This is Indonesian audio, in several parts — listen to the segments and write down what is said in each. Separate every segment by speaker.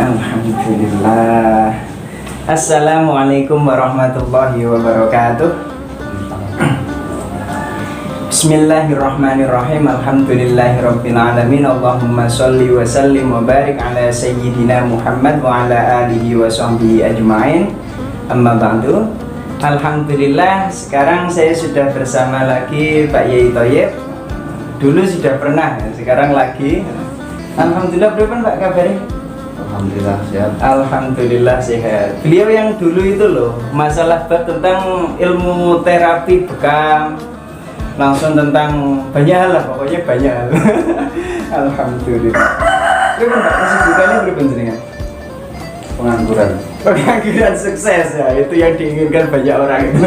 Speaker 1: Alhamdulillah. Assalamualaikum warahmatullahi wabarakatuh. Bismillahirrahmanirrahim. Alhamdulillahirabbil alamin. Allahumma shalli wa sallim wa barik ala sayyidina Muhammad wa ala alihi wa sahbihi ajmain. Amma ba'du. Alhamdulillah, sekarang saya sudah bersama lagi Pak Yai Thoyib. Dulu sudah pernah, sekarang lagi. Alhamdulillah, berapa Pak kabarnya?
Speaker 2: Alhamdulillah sehat.
Speaker 1: Alhamdulillah sehat. Beliau yang dulu itu loh, masalah tentang ilmu terapi bekam, langsung tentang banyak hal lah, pokoknya banyak hal. Alhamdulillah. Berapa Pak kesibukannya berapa jenengan?
Speaker 2: Pengangguran.
Speaker 1: Pengangguran sukses ya, itu yang diinginkan banyak orang itu.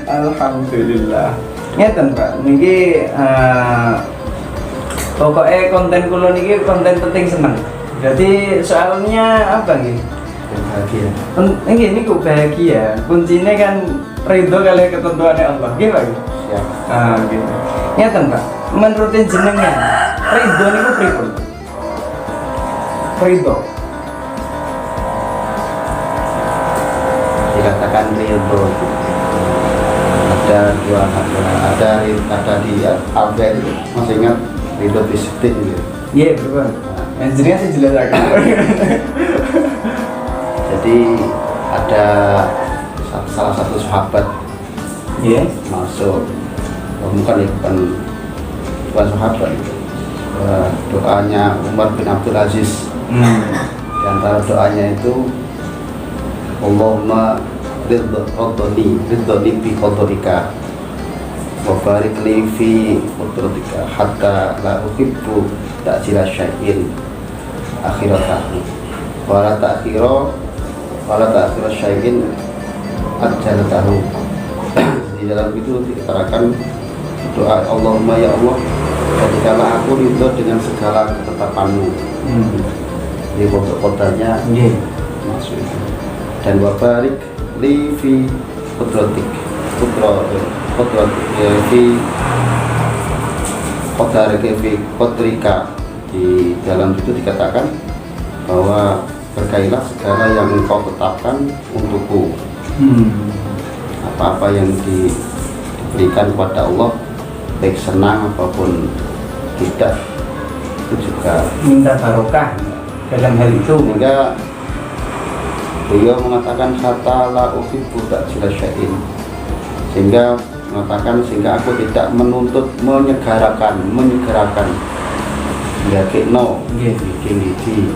Speaker 1: Alhamdulillah. Ngeten Pak, niki pokoknya konten kulo niki konten penting seneng. Jadi soalnya apa nih?
Speaker 2: Bahagia.
Speaker 1: Ini kok bahagia. Kuncinya kan ridho kali ketentuannya Allah. Gitu Pak.
Speaker 2: Siap.
Speaker 1: Gitu. Ngeten Pak. Menurut jenengan ridho niku pripun? Ridho.
Speaker 2: Dikatakan ridho ada dua makna. Ada di Al-Baqarah itu masih ingat ridho bistik gitu.
Speaker 1: Iya betul. Yang jenengan sih jelas akan.
Speaker 2: Jadi ada salah satu sahabat masuk, bukan sahabat, doanya Umar bin Abdul Aziz. Di antara doanya itu Allahumma ridhoni bi qadrika wa barik li fi qudratika hatta la uhibbu ta'jila syai'in akhiratahu wala ta'khira syai'in ajalatahu. Di dalam itu dikatakan doa Allahumma ya Allah, jadikanlah aku ridho dengan segala ketetapanmu. Di kodanya masuk itu. Dan wabarik li fi qudratik fi qadrika. Di dalam itu dikatakan bahwa berkailah segala yang engkau tetapkan untukku. Apa-apa yang diberikan kepada Allah, baik senang apapun tidak, itu juga
Speaker 1: Minta barokah dalam hal itu.
Speaker 2: Sehingga beliau mengatakan hatta la uhibbu ta'jila syai'in, sehingga aku tidak menuntut menyegerakan yakino gigi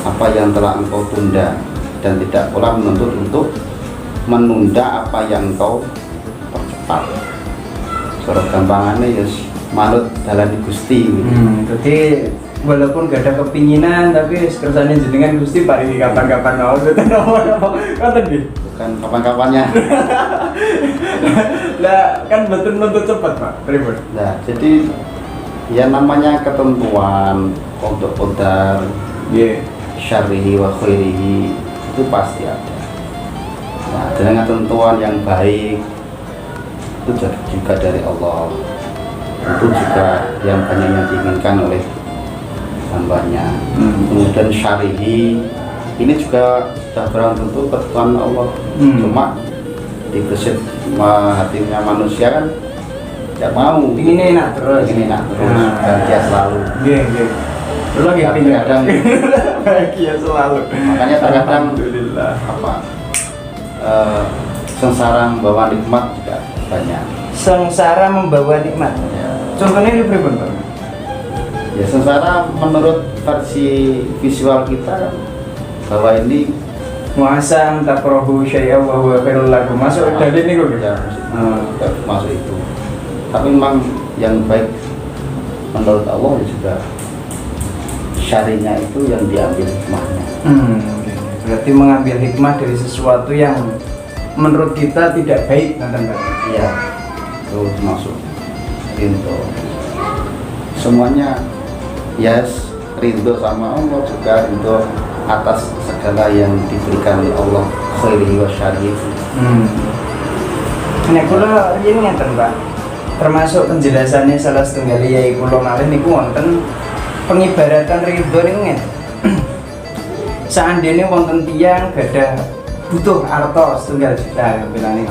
Speaker 2: apa yang telah engkau tunda, dan tidak pula menuntut untuk menunda apa yang engkau percepat. Cara gampangannya ya manut dalan Gusti gitu.
Speaker 1: Jadi walaupun gak ada kepinginan, tapi kersane jenengan Gusti paringi kapan-kapan mau ngoten ngoten nggih.
Speaker 2: Bukan kapan-kapannya.
Speaker 1: Lah kan betul nuntut cepat Pak. Pripun?
Speaker 2: Nah, jadi ya namanya ketentuan untuk qadar syarrihi wa khairihi itu pasti ada. Nah, dengan ketentuan yang baik itu juga dari Allah. Itu juga yang banyak yang diinginkan oleh hambanya. Kemudian syarihi ini juga sudah barang tentu ketentuan Allah. Cuma digesit hatinya manusia kan tidak mau.
Speaker 1: Ini enak terus.
Speaker 2: Bahagia selalu.
Speaker 1: Lu lagi
Speaker 2: Kadang
Speaker 1: bahagia selalu.
Speaker 2: Makanya terkadang
Speaker 1: Alhamdulillah.
Speaker 2: Sengsara membawa nikmat juga banyak.
Speaker 1: Sengsara membawa nikmat. Contohnya ini pripun Pak?
Speaker 2: Ya sengsara menurut versi visual kita bahwa ini
Speaker 1: Muasa takrahu syai'a wa huwa khairul lakum. Masuk dari ini kok.
Speaker 2: ya, masuk itu. Tapi memang yang baik menurut Allah juga syarinya itu yang diambil hikmahnya.
Speaker 1: Berarti mengambil hikmah dari sesuatu yang menurut kita tidak baik, nanti.
Speaker 2: Iya, itu masuk rindu. Semuanya yes, rindu sama Allah, juga rindu atas segala yang diberikan oleh Allah, khairihi wa syarihi.
Speaker 1: Nek kula riyen ngeten, Pak. Termasuk penjelasannya salah setunggal yai kula malih niku wonten pengibaratan ridho niku ngeten. seandainya wonten tiyang gadah butuh artos 1 juta bilangnya.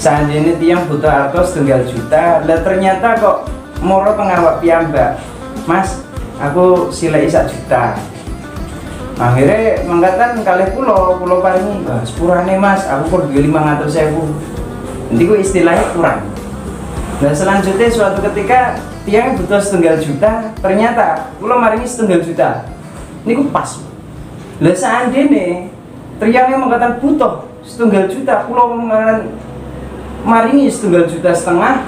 Speaker 1: Seandainya tiyang butuh artos 1 juta, lah ternyata kok moro pengawak piyambak, Mas, aku silai 1 juta. Akhirnya mengatakan kalih pulau paling sepurane Mas, aku kok 500.000. Nanti gue istilahnya kurang. Nah selanjutnya suatu ketika tiang butuh 1 juta, ternyata pulau maringi 1 juta. Ini gue pas. Lah seandainya tiangnya mengatakan butuh 1 juta, pulau mengatakan maringi 1,5 juta,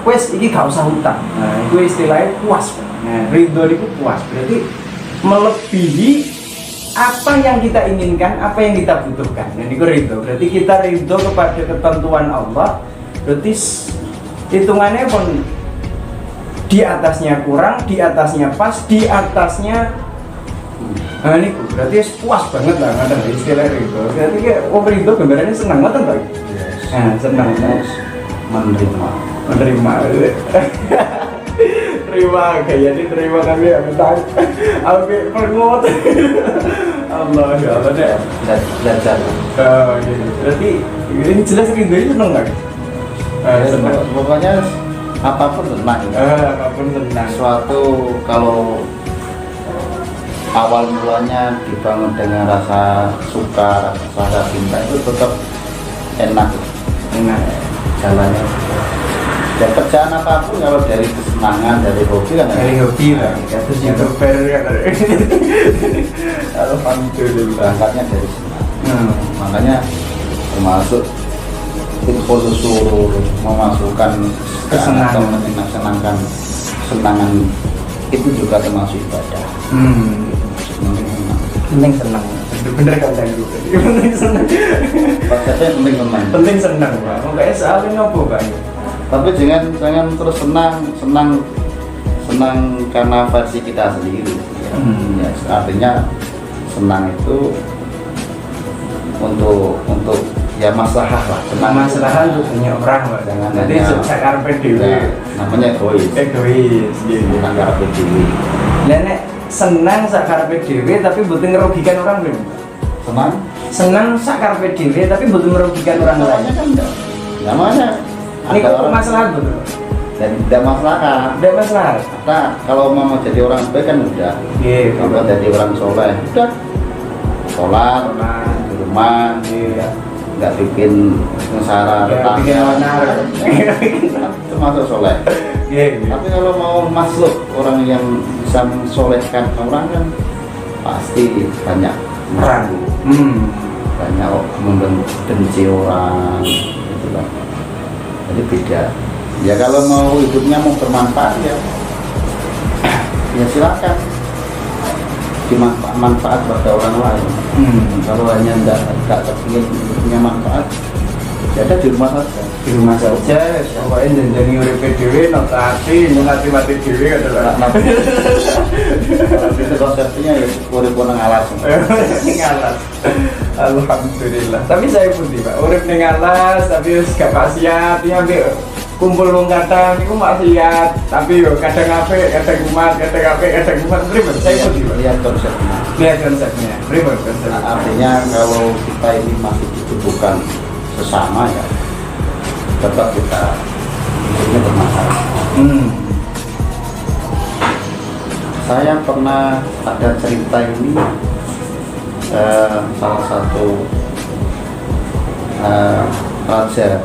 Speaker 1: wes iki gak usah utang. Nah, itu istilahnya puas. Nah, ridho itu puas. Berarti melebihi apa yang kita inginkan, apa yang kita butuhkan. Nah, itu ridho. Berarti kita ridho kepada ketentuan Allah. Berarti hitungannya pun di atasnya kurang, di atasnya pas, di atasnya. Nah ini berarti puas banget lah, ada istilah ridho. Berarti kayak ridho gambarannya senang banget kan? Nah, senang. Menerima terima kayak ini, terima kami ambil perngot. Allah ya Allah deh belajar. Berarti ini jelas ridho itu senang kan?
Speaker 2: Senang. Pokoknya apapun senang.
Speaker 1: Apapun senang.
Speaker 2: Suatu kalau awal mulanya dibangun dengan rasa suka, rasa cinta, itu tetap enak jalannya. Dan kerjaan apapun kalau dari kesenangan, dari hobi kan,
Speaker 1: dari hobi lah, terus youtuber ya.
Speaker 2: Alhamdulillah, berangkatnya dari senang. Makanya termasuk info suruh memasukkan kesenangan, menyenangkan kesenangan itu juga termasuk ibadah.
Speaker 1: Penting senang, bener kan tadi. Penting senang.
Speaker 2: Konsepnya penting senang.
Speaker 1: Penting senang, Pak. Makanya soalnya ngopo, Pak.
Speaker 2: Tapi jangan terus senang karena versi kita sendiri. Ya, artinya senang itu untuk ya maslahah lah.
Speaker 1: Maslahan untuk banyak orang, Pak.
Speaker 2: Jangan
Speaker 1: nanti
Speaker 2: hanya
Speaker 1: sakarpe dhewe.
Speaker 2: Namanya egois. Bukan karepe dhewe.
Speaker 1: Lah nek senang sakarpe dhewe tapi mboten merugikan orang lain. Senang sakarpe dhewe tapi mboten merugikan orang lain.
Speaker 2: Kan enggak. Namanya
Speaker 1: ini kok masalah betul?
Speaker 2: Dan tidak masalah.
Speaker 1: Tidak masalah.
Speaker 2: Nah, kalau mau jadi orang baik kan udah.
Speaker 1: Iya.
Speaker 2: Kalau jadi orang soleh, udah. Sholat di rumah, nggak bikin ngesara,
Speaker 1: bikin onar.
Speaker 2: Itu masuk soleh. Tapi kalau mau masuk orang yang bisa mensolehkan orang kan pasti banyak
Speaker 1: orang.
Speaker 2: Banyak membenci orang, gitu lah. Jadi beda. Ya kalau mau hidupnya mau bermanfaat ya silakan dimanfaat pada orang lain. Kalau hanya nggak kepingin hidupnya manfaat, ya ada di rumah saja.
Speaker 1: Di rumah saja, pokoknya jadi urip dhewe, notasi, mati dhewe adalah.
Speaker 2: Itu konsepnya ya urip nang alas.
Speaker 1: Alas. Alhamdulillah. Tapi saya pun Pak, urip ning alas tapi wis gak maksiat, ya ambek kumpul wong kadang niku maksiat, tapi yo kadang apik, kadang kumat, kadang apik, kadang kumat. Ribet. Saya pun
Speaker 2: lihat konsepnya.
Speaker 1: Ribet konsepnya.
Speaker 2: Artinya kalau kita ini masih dibutuhkan sesama ya tetap kita hidupnya bermasalah. Saya pernah ada cerita ini, salah satu raja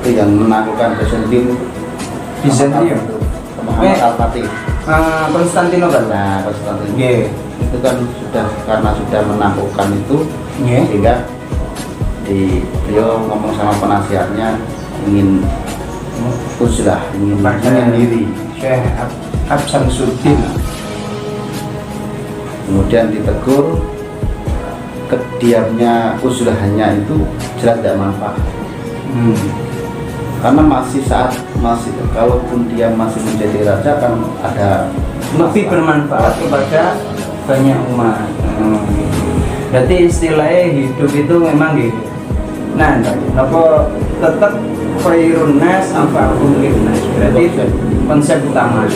Speaker 2: itu yang menaklukkan Bizantium. Muhammad Al-Fatih.
Speaker 1: Konstantinopel.
Speaker 2: Nah, Konstantinopel. Itu kan karena sudah menaklukkan itu, sehingga beliau ngomong sama penasihatnya ingin uzlah, ingin diri.
Speaker 1: Syekh Absamsuddin.
Speaker 2: Kemudian ditegur, kediamnya uzlahnya itu jelas tidak manfaat. Karena masih kalaupun dia masih menjadi raja kan ada
Speaker 1: lebih bermanfaat kepada banyak umat. Berarti istilahnya hidup itu memang gitu. Nah, apa tetap khairun nas anfa'uhum linnas. Berarti konsep utama.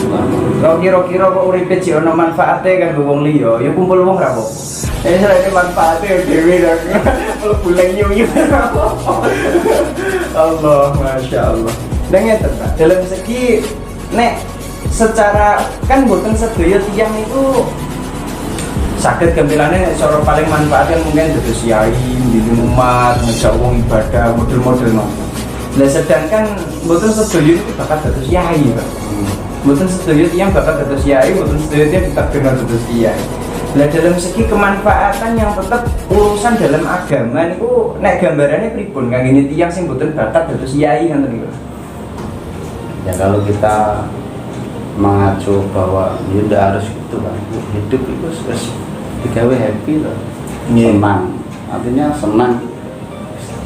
Speaker 1: Kalau kira-kira kok uripe sih ono manfaate kan wong liya, ya kumpul wong ra apa. Ini manfaate dhewe ra. Kalau bulan yo Allah, masya Allah. Dan ngeten Pak, dalam segi nek secara kan boten sedaya tiyang itu sakit gampilannya cara paling manfaat kan mungkin dados yai, mbimbing umat, ngejak wong ibadah, model-model ngono. Lah sedangkan boten sedaya itu bakat dados yai, Pak. Boten sedaya tiyang bakat dados yai, boten sedaya tiyang ditakdirkan dados yai. Lah dalam segi kemanfaatan yang tetap urusan dalam agama niku nek gambarannya pripun kangge tiyang sing boten bakat dados yai ngoten niku.
Speaker 2: Ya kalau kita mengacu bahwa ya udah harus gitu kan, hidup itu harus digawe happy loh, senang, artinya senang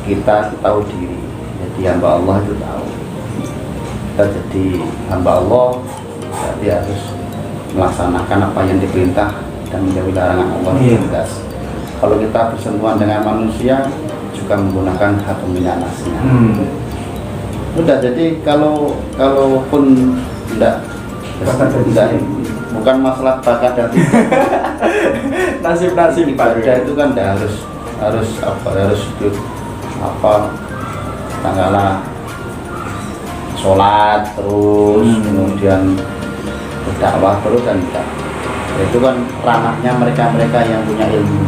Speaker 2: kita tahu diri, jadi hamba Allah itu tahu kita jadi hamba Allah berarti harus melaksanakan apa yang diperintah dan menjauhi larangan Allah jelas. Kalau kita bersentuhan dengan manusia juga menggunakan hak pemilanasnya. Udah, jadi kalaupun tidak bukan masalah bakat dan
Speaker 1: nasib
Speaker 2: ibadah itu kan harus hidup tanggalah sholat terus kemudian berdakwah terus dan tidak. Itu kan ranahnya mereka yang punya ilmu.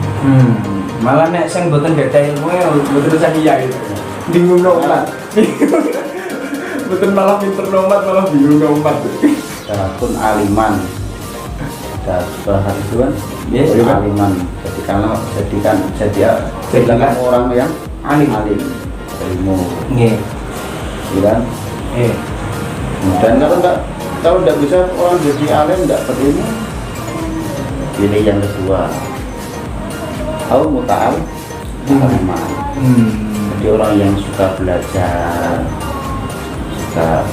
Speaker 1: Malah nek sing mboten gadah ilmu mboten usah kiai. Bingung umat. Mboten malah pinter umat malah bingung umat.
Speaker 2: Pun aliman dan bahasa itu kan aliman jadikan orang yang alim ilmu kan kemudian kalau tidak bisa orang jadi alim tidak berilmu pilih yang kedua muta'al aliman jadi orang yang suka belajar, suka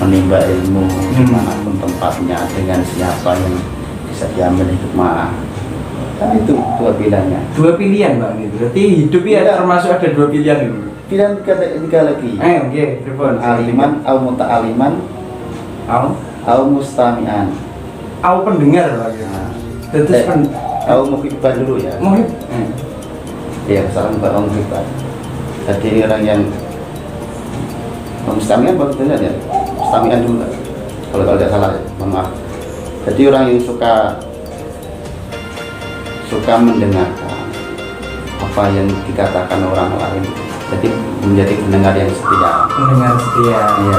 Speaker 2: menimba ilmu dimanapun tempatnya dengan siapa yang bisa diambil hikmah. Kan itu dua pilihannya.
Speaker 1: Dua pilihan Pak, berarti hidup ya termasuk ada dua pilihan itu.
Speaker 2: Pilihan tiga lagi.
Speaker 1: Oke,
Speaker 2: aliman, au muta'aliman, au mustami'an.
Speaker 1: Au pendengar Pak. Terus
Speaker 2: au muhibban dulu ya. Iya, sekarang Pak muhibban. Jadi orang yang mustami'an baru benar ya. Mustami'an dulu kalau tidak salah ya, mohon maaf. Jadi orang yang suka mendengarkan apa yang dikatakan orang lain, jadi menjadi pendengar yang setia. Iya.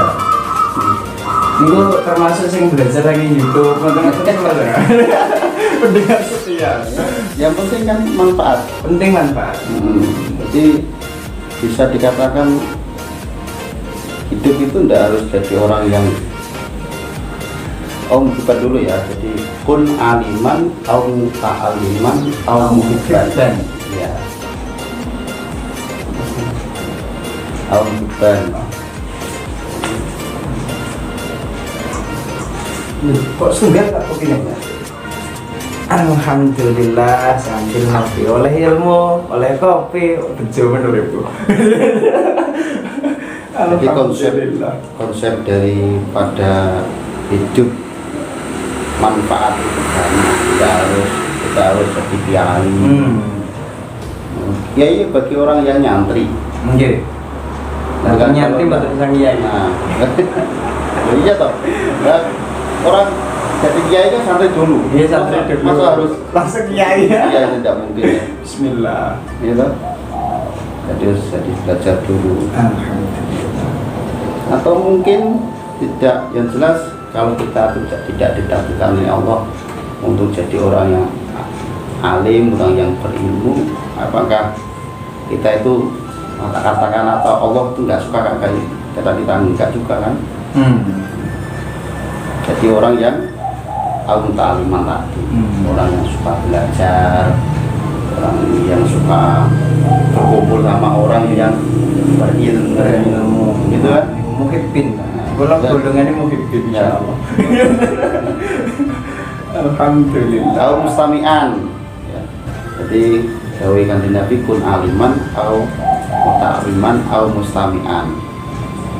Speaker 1: Itu termasuk yang belajar lagi YouTube, pendengar setia.
Speaker 2: Yang penting kan manfaat. Jadi bisa dikatakan hidup itu tidak harus jadi orang yang muhibban dulu ya, jadi kun aliman ta'aliman muhibban ya, muhibban.
Speaker 1: Kok sungguh tak begini? Alhamdulillah sambil ngopi oleh ilmu, oleh kopi, bejo menurutku.
Speaker 2: Jadi konsep daripada hidup manfaat itu karena kita harus jadi kiai. Kiai bagi orang yang nyantri.
Speaker 1: Bukan nyantri betul sang kiai.
Speaker 2: Iya toh. Orang jadi kiai kan santri dulu.
Speaker 1: Iya santri dulu.
Speaker 2: Masa harus
Speaker 1: langsung kiai?
Speaker 2: Iya tidak mungkin ya.
Speaker 1: Bismillah.
Speaker 2: Iya toh. Jadi harus belajar dulu. Atau mungkin tidak, yang jelas kalau kita tidak ditakdirkan oleh Allah untuk jadi orang yang alim, orang yang berilmu, apakah kita itu katakan atau Allah itu nggak suka kayak kita enggak juga kan? Jadi orang yang ta'aliman tadi, orang yang suka belajar, orang yang suka berkumpul sama orang yang berilmu, gitu kan?
Speaker 1: Muhibbin. Golongannya muhibbin ya Allah. Alhamdulillah.
Speaker 2: Au mustami'an. Ya. Jadi dawuh kanjeng Nabi kun aliman au muta'aliman au mustami'an.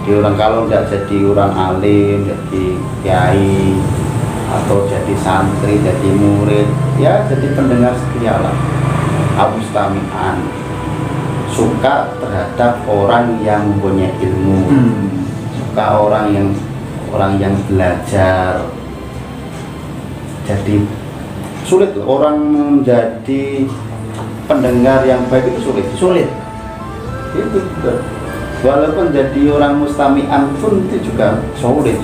Speaker 2: Jadi orang kalau tidak jadi orang alim, jadi kiai atau jadi santri, jadi murid, ya jadi pendengar setia lah. Mustami'an, suka terhadap orang yang mempunyai ilmu, suka orang yang belajar. Jadi sulit loh, orang jadi pendengar yang baik itu sulit. Itu walaupun jadi orang mustami'an pun itu juga sulit.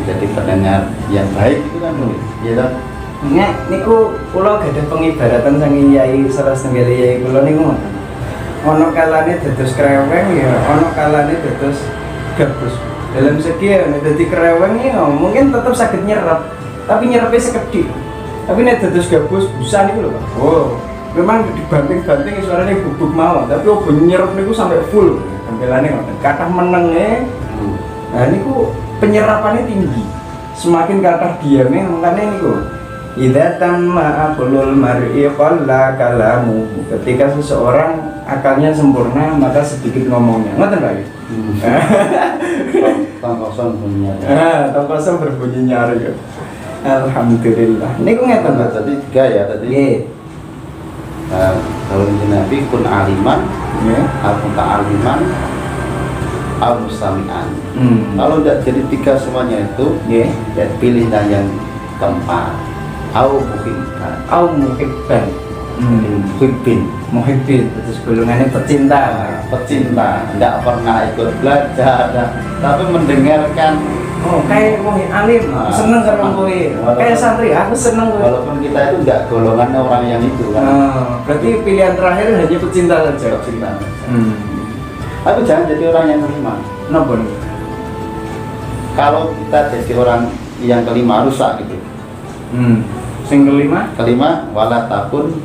Speaker 2: Jadi pendengar yang baik itu kan sulit, ya kan?
Speaker 1: Nek niku kula gadah pengibaratan saking yai salah setengah yai kula niku ngoten. Ana kalane dados kreweng ya, ana kalane dados gabus. Dalam segi nek dadi kreweng ya mungkin tetap saged nyerap, tapi nyerapnya sekedhik. Tapi nek dados gabus busa niku lho, Pak. Oh, memang dibanting-banting suaranya bubuk mawon, tapi obo nyerap niku sampai full. Tampilane ngoten. Kathah menenge. Nah niku penyerapannya tinggi. Semakin kathah diame makane niku idza tamma aqlul mar'i qalla kalamu. Ketika seseorang akalnya sempurna maka sedikit ngomongnya. Ngoten Pak.
Speaker 2: Tong kosong bunyi.
Speaker 1: Tong kosong berbunyi nyari. Alhamdulillah. Niku ngeten Pak.
Speaker 2: Tadi 3 ya tadi.
Speaker 1: Nggih.
Speaker 2: Kalau Nabi kun aliman,
Speaker 1: Nggih.
Speaker 2: al-muta'aliman, al-mustami'an. Kalau tidak jadi 3 semuanya itu,
Speaker 1: Nggih.
Speaker 2: ya pilihlah yang keempat. Au muhibban.
Speaker 1: Au muhibban. Muhibbin, terus golongannya pecinta,
Speaker 2: tidak pernah ikut belajar, tapi mendengarkan.
Speaker 1: Oh, kayak wong alim, aku seneng karo kowe. Kayak santri, aku seneng kowe.
Speaker 2: Walaupun kita itu tidak golongan orang yang itu kan.
Speaker 1: Berarti pilihan terakhir hanya pecinta saja.
Speaker 2: Pecinta. Tapi jangan jadi orang yang kelima.
Speaker 1: Napa?
Speaker 2: Kalau kita jadi orang yang kelima rusak gitu.
Speaker 1: Sing kelima
Speaker 2: wala takun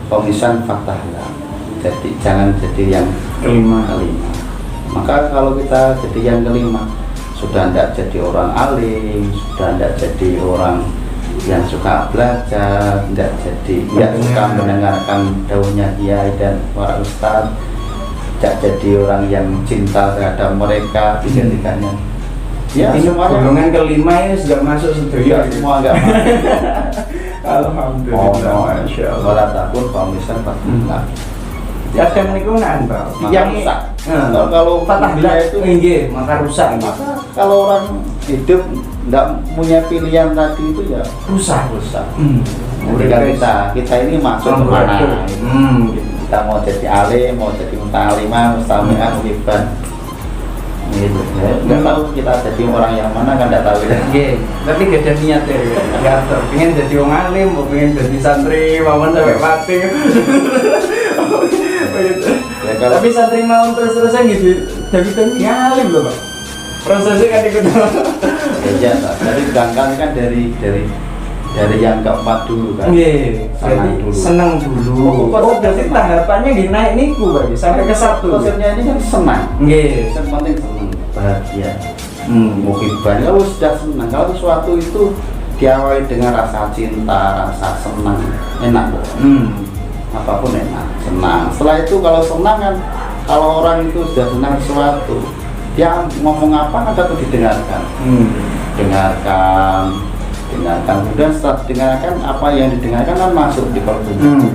Speaker 2: komisan fatahlah. Jadi jangan jadi yang
Speaker 1: kelima.
Speaker 2: Maka kalau kita jadi yang kelima, sudah tidak jadi orang alim, sudah tidak jadi orang yang suka belajar, tidak jadi yang suka mendengarkan daunnya kiai dan para ustadz, tidak jadi orang yang cinta terhadap mereka, tiga-tiganya. Ya,
Speaker 1: ini golongan kelima ini sudah masuk sedoyo.
Speaker 2: Semua enggak masuk.
Speaker 1: Alhamdulillah, masya Allah.
Speaker 2: Wala takun komisan fatahlah.
Speaker 1: Ya kan niku nambah.
Speaker 2: Yang rusak. Kalau
Speaker 1: fatahlah itu nggih, maka rusak.
Speaker 2: Maka kalau orang hidup tidak punya pilihan tadi itu ya rusak. Ketika kita ini masuk kemana? Kita mau jadi alim, mau jadi muta'alimah, mustami'ah, muhibban. Gitu. Nggak tahu kita jadi orang yang mana kan nggak tahu ya.
Speaker 1: Tapi gak ada niat ya. Gak pengen jadi orang alim, mau pengen jadi santri, mawon sampai mati. Tapi santri mau terus-terusan gitu. Jadi alim loh Pak. Prosesnya kan ikut.
Speaker 2: Ya, dari berangkat kan dari yang keempat dulu kan.
Speaker 1: Senang dulu. Oh, berarti tahapannya naik niku Pak, sampai ke 1.
Speaker 2: Konsepnya ini kan senang. Yang penting senang, bahagia. Muhibban kalau sudah senang, kalau sesuatu itu diawali dengan rasa cinta, rasa senang, enak kok. Apapun enak, senang. Setelah itu kalau senang kan, kalau orang itu sudah senang sesuatu, dia ngomong apa ada tuh didengarkan. Dengarkan. Kemudian setelah didengarkan, apa yang didengarkan kan masuk di kalbunya.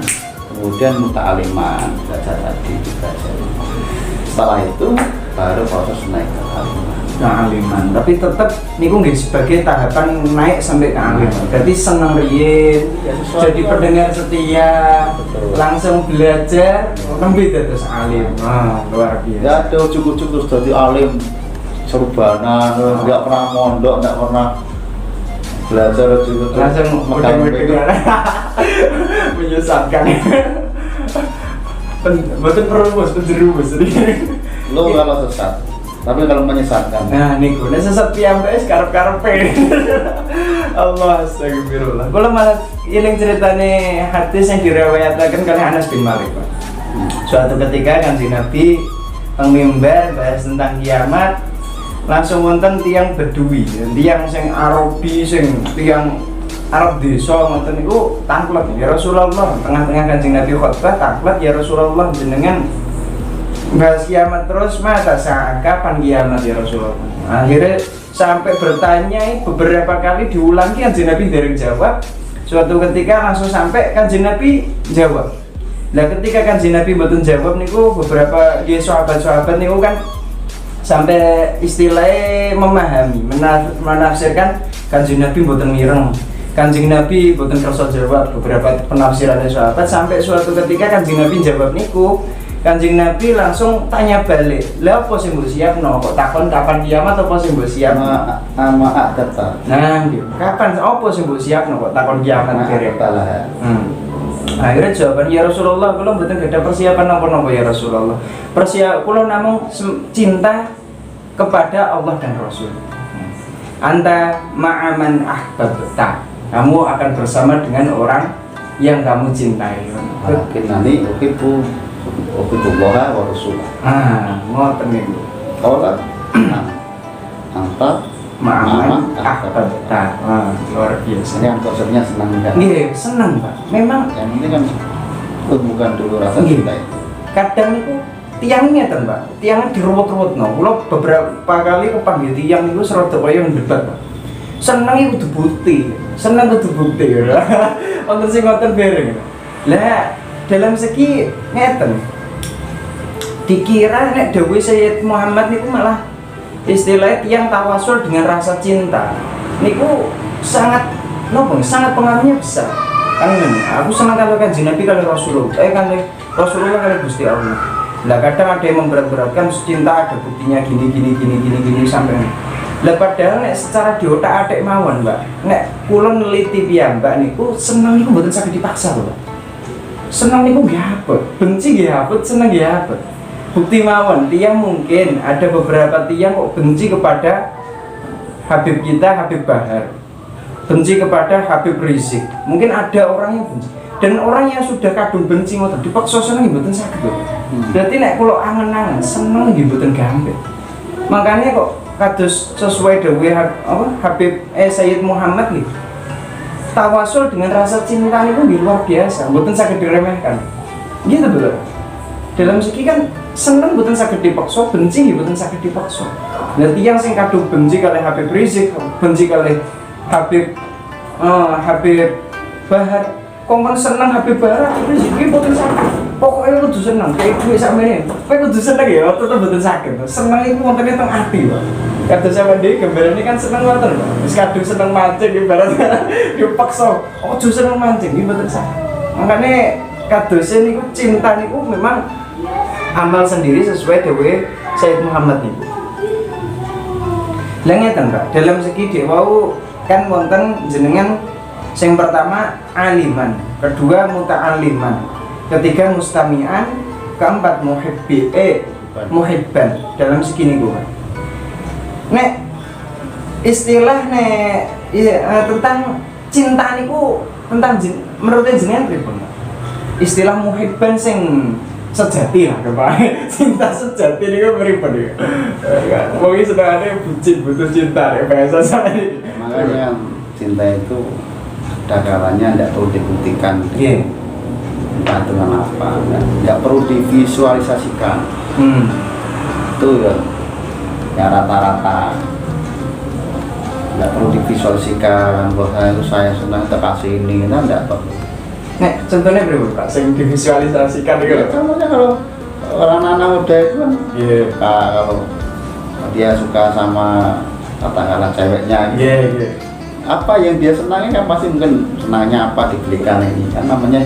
Speaker 2: Kemudian muta'aliman, belajar tadi belajar. Setelah itu baru proses naik ke
Speaker 1: aliman. Tapi tetap niku nggih sebagai tahapan naik sampai ke alim. Berarti seneng riyin, jadi pendengar setia, langsung belajar, nembe terus alim. Luar biasa.
Speaker 2: Ya ada cukup jadi alim serbana, nggak pernah mondok, nggak pernah belajar juga
Speaker 1: langsung megang menyesatkan. Betul perumus, penjerumus.
Speaker 2: Lo kalau sesat, tapi kalau menyesatkan.
Speaker 1: Nah, niku nek sesat piyambake karep-karepe. Allah astagfirullah. Kula malah eling ceritane hadis yang diriwayatkan oleh Anas bin Malik, Pak. Suatu ketika Kanjeng Nabi mimbar bahas tentang kiamat, langsung wonten tiang Bedui, tiang sing Arabi, sing tiang Arab desa ngoten niku tanglet ya Rasulullah, tengah-tengah Kanjeng Nabi khotbah tanglet ya Rasulullah jenengan bahas kiamat terus, mata saat kapan kiamat ya Rasulullah. Akhirnya sampai bertanya beberapa kali diulangi, Kanjeng Nabi dereng jawab. Suatu ketika langsung sampai Kanjeng Nabi jawab. Nah ketika Kanjeng Nabi mboten jawab niku, beberapa dia sahabat-sahabat niku kan sampai istilahnya memahami, menafsirkan Kanjeng Nabi mboten mireng. Kanjeng Nabi mboten kersa jawab, beberapa penafsirannya sahabat sampai suatu ketika Kanjeng Nabi jawab niku, Kanjeng Nabi langsung tanya balik, "Lah apa sing mbok siapno? Kok takon kapan kiamat apa sing mbok siapno?"
Speaker 2: Maaf tetap.
Speaker 1: Nah, gitu. Kapan apa sing mbok siapno kok takon kiamat kira. Akhirnya jawaban, "Ya Rasulullah, kula mboten ada persiapan napa-napa ya Rasulullah. Kula namung cinta kepada Allah dan Rasul. Anta ma'aman ahbabta." Kamu akan bersama dengan orang yang kamu cintai.
Speaker 2: Oke, nanti oke Allah wa Rasul.
Speaker 1: Ngoten niku.
Speaker 2: Kaulah, anta
Speaker 1: Ma'aman ahbabta. Luar biasa.
Speaker 2: Ini kan konsepnya senang enggak?
Speaker 1: Nggih, senang, Pak. Memang
Speaker 2: yang ini kan bukan dulu rasa cinta itu.
Speaker 1: kadang itu tiangnya kan, Pak. Tiangnya diruwet-ruwetno. Kula beberapa kali kepanggil tiang niku serada kaya debat, Pak. Seneng iku kudu bukti. Seneng kudu bukti ya. Wonten sing ngoten bareng. Lah, dalam segi ngeten. Dikira nek dawuh Sayyid Muhammad niku malah istilahnya tiang tawasul dengan rasa cinta. Niku sangat sangat pengaruhnya besar. Kan aku senang kalau Kanjeng Nabi kalau Rasulullah. Kan Rasulullah kalau Gusti Allah. Lah kadang ada yang memberat-beratkan cinta ada buktinya gini sampai. Lah padahal nek secara di otak-atik mawon, Mbak. Nek kula neliti piyambak niku seneng niku mboten saged dipaksa lho, Pak. Seneng niku nggih apik, benci nggih apik, seneng nggih apik. Bukti mawon, tiang mungkin ada beberapa tiang kok benci kepada Habib kita, Habib Bahar. Benci kepada Habib Rizik. Mungkin ada orang yang benci. Dan orang yang sudah kadung benci ngoten dipaksa seneng nggih mboten saged lho. Berarti nek kula angen-angen seneng nggih mboten gampang. Makanya kok kados sesuai dawuh Habib Sayyid Muhammad nih. Tawasul dengan rasa cinta niku luar biasa, mboten saged diremehkan. Gitu lho. Dalam segi kan seneng mboten saged dipaksa, benci mboten saged dipaksa. Lah tiyang sing kadung benci kalih Habib Rizik, benci kalih Habib Bahar, kongkon seneng Habib Bahar, Habib Rizik iki mboten saged. Pokoknya kudu seneng, kayak duit sakmene. Kowe kudu seneng ya, tetep mboten saged. Seneng iku wontene teng ati, Pak. Kata sama dia, gambaran ini kan seneng water, Pak. Wis kadung seneng mancing ibaratnya dipaksa. Ojo seneng mancing, iki mboten saged. Makane kadose niku cinta niku memang amal sendiri sesuai dawuh Sayyid Muhammad niku. Lah ngeten, Pak. Dalam segi dhek wau kan wonten jenengan sing pertama aliman, kedua muta'alliman, ketiga mustami'an, keempat muhibban. Dalam segi niku, Pak. Nek istilah tentang cinta niku tentang menurut jenengan pripun? Istilah muhibban sing sejati lah, Pak. Cinta sejati niku pripun ya? Wong iki senengane bucin butuh cinta ya bahasa saya.
Speaker 2: Makanya cinta itu ada kalanya tidak perlu dibuktikan. Entah dengan apa, tidak perlu divisualisasikan. Itu ya rata-rata nggak perlu divisualisasikan bahwa saya senang terkasih ini, kan nggak perlu.
Speaker 1: Nek contohnya berapa, Pak? Yang divisualisasikan itu
Speaker 2: Ya, contohnya kalau orang anak muda itu kan kalau dia suka sama katakanlah ceweknya gitu. Apa yang dia senangnya kan pasti mungkin senangnya apa dibelikan ini, kan namanya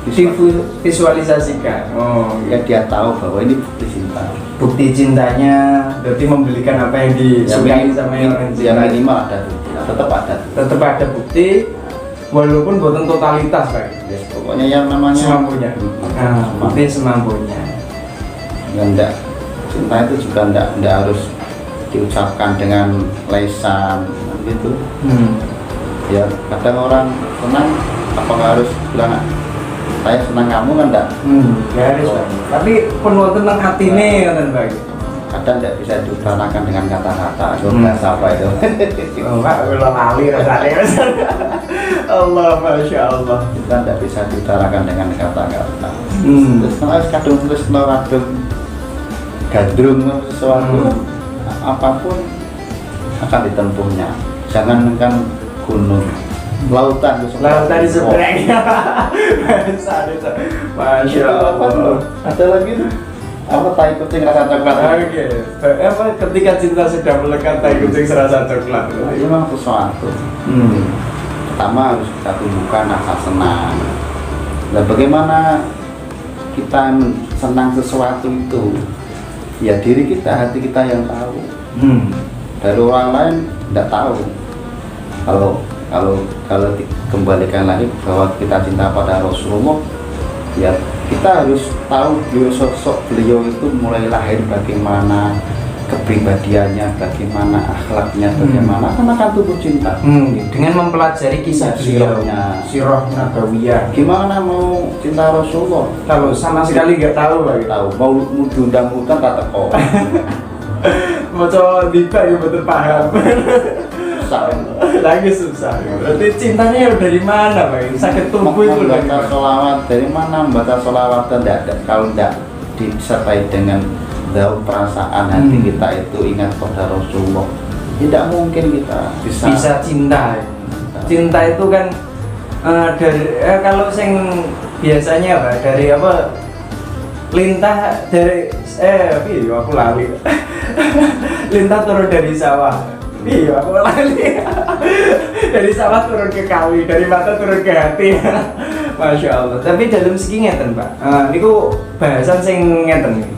Speaker 1: divisualisasikan.
Speaker 2: Ya dia tahu bahwa ini bukti cinta.
Speaker 1: Bukti cintanya berarti membelikan apa yang disukai sama yang orang
Speaker 2: cinta. Yang minimal ada bukti, tetap ada bukti
Speaker 1: walaupun bukan totalitas, Pak.
Speaker 2: Yes, pokoknya yang namanya
Speaker 1: semampunya. Bukti semampunya.
Speaker 2: Enggak, cinta itu juga enggak harus diucapkan dengan lesan gitu. Ya kadang orang senang apakah harus bilang saya senang kamu kan enggak?
Speaker 1: Ya harus, Pak. Tapi penuh tentang hati nih kan, Pak.
Speaker 2: Kadang tidak bisa diutarakan dengan kata-kata. Bahasa apa itu?
Speaker 1: Pak, ulang lali rasanya. Allah, masya Allah.
Speaker 2: Kita tidak bisa diutarakan dengan kata-kata. Terus kadang gandrung sesuatu apapun akan ditempuhnya. Jangan kan gunung, lautan
Speaker 1: di seberang. Masya Allah.
Speaker 2: Ada lagi tuh apa tai kucing rasa coklat.
Speaker 1: Oke. Apa ketika cinta sudah melekat tai kucing serasa coklat.
Speaker 2: Nah, itu memang sesuatu. Pertama harus kita tumbuhkan rasa senang. Nah, bagaimana kita senang sesuatu itu? Ya diri kita, hati kita yang tahu. Dari orang lain tidak tahu. Kalau dikembalikan lagi bahwa kita cinta pada Rasulullah, ya kita harus tahu sosok beliau itu mulai lahir bagaimana, kepribadiannya bagaimana, akhlaknya bagaimana, akan tumbuh cinta.
Speaker 1: Dengan mempelajari kisah beliau, sirah nabawiyah.
Speaker 2: Gimana mau cinta Rasulullah
Speaker 1: Kalau sama sekali nggak tahu, Pak.
Speaker 2: tahu mau diundang hutan tak teko.
Speaker 1: Mau coba dita ya betul paham.
Speaker 2: Susah.
Speaker 1: Lagi susah. Berarti cintanya dari mana, Pak? Sakit tumbuh itu dari
Speaker 2: membaca
Speaker 1: mana?
Speaker 2: sholawat dari mana? Membaca sholawat tidak ada kalau tidak disertai dengan daun perasaan hati kita itu ingat pada Rasulullah, tidak mungkin kita bisa
Speaker 1: cinta. Cinta itu kan dari kalau sing biasanya, Pak, dari apa? Lintah dari aku lali. Lintah turun dari sawah. Aku lali. Dari sawah turun ke kali, dari mata turun ke hati. Masya Allah. Tapi dalam segi ngeten, Pak. Niku bahasan sing ngeten iki.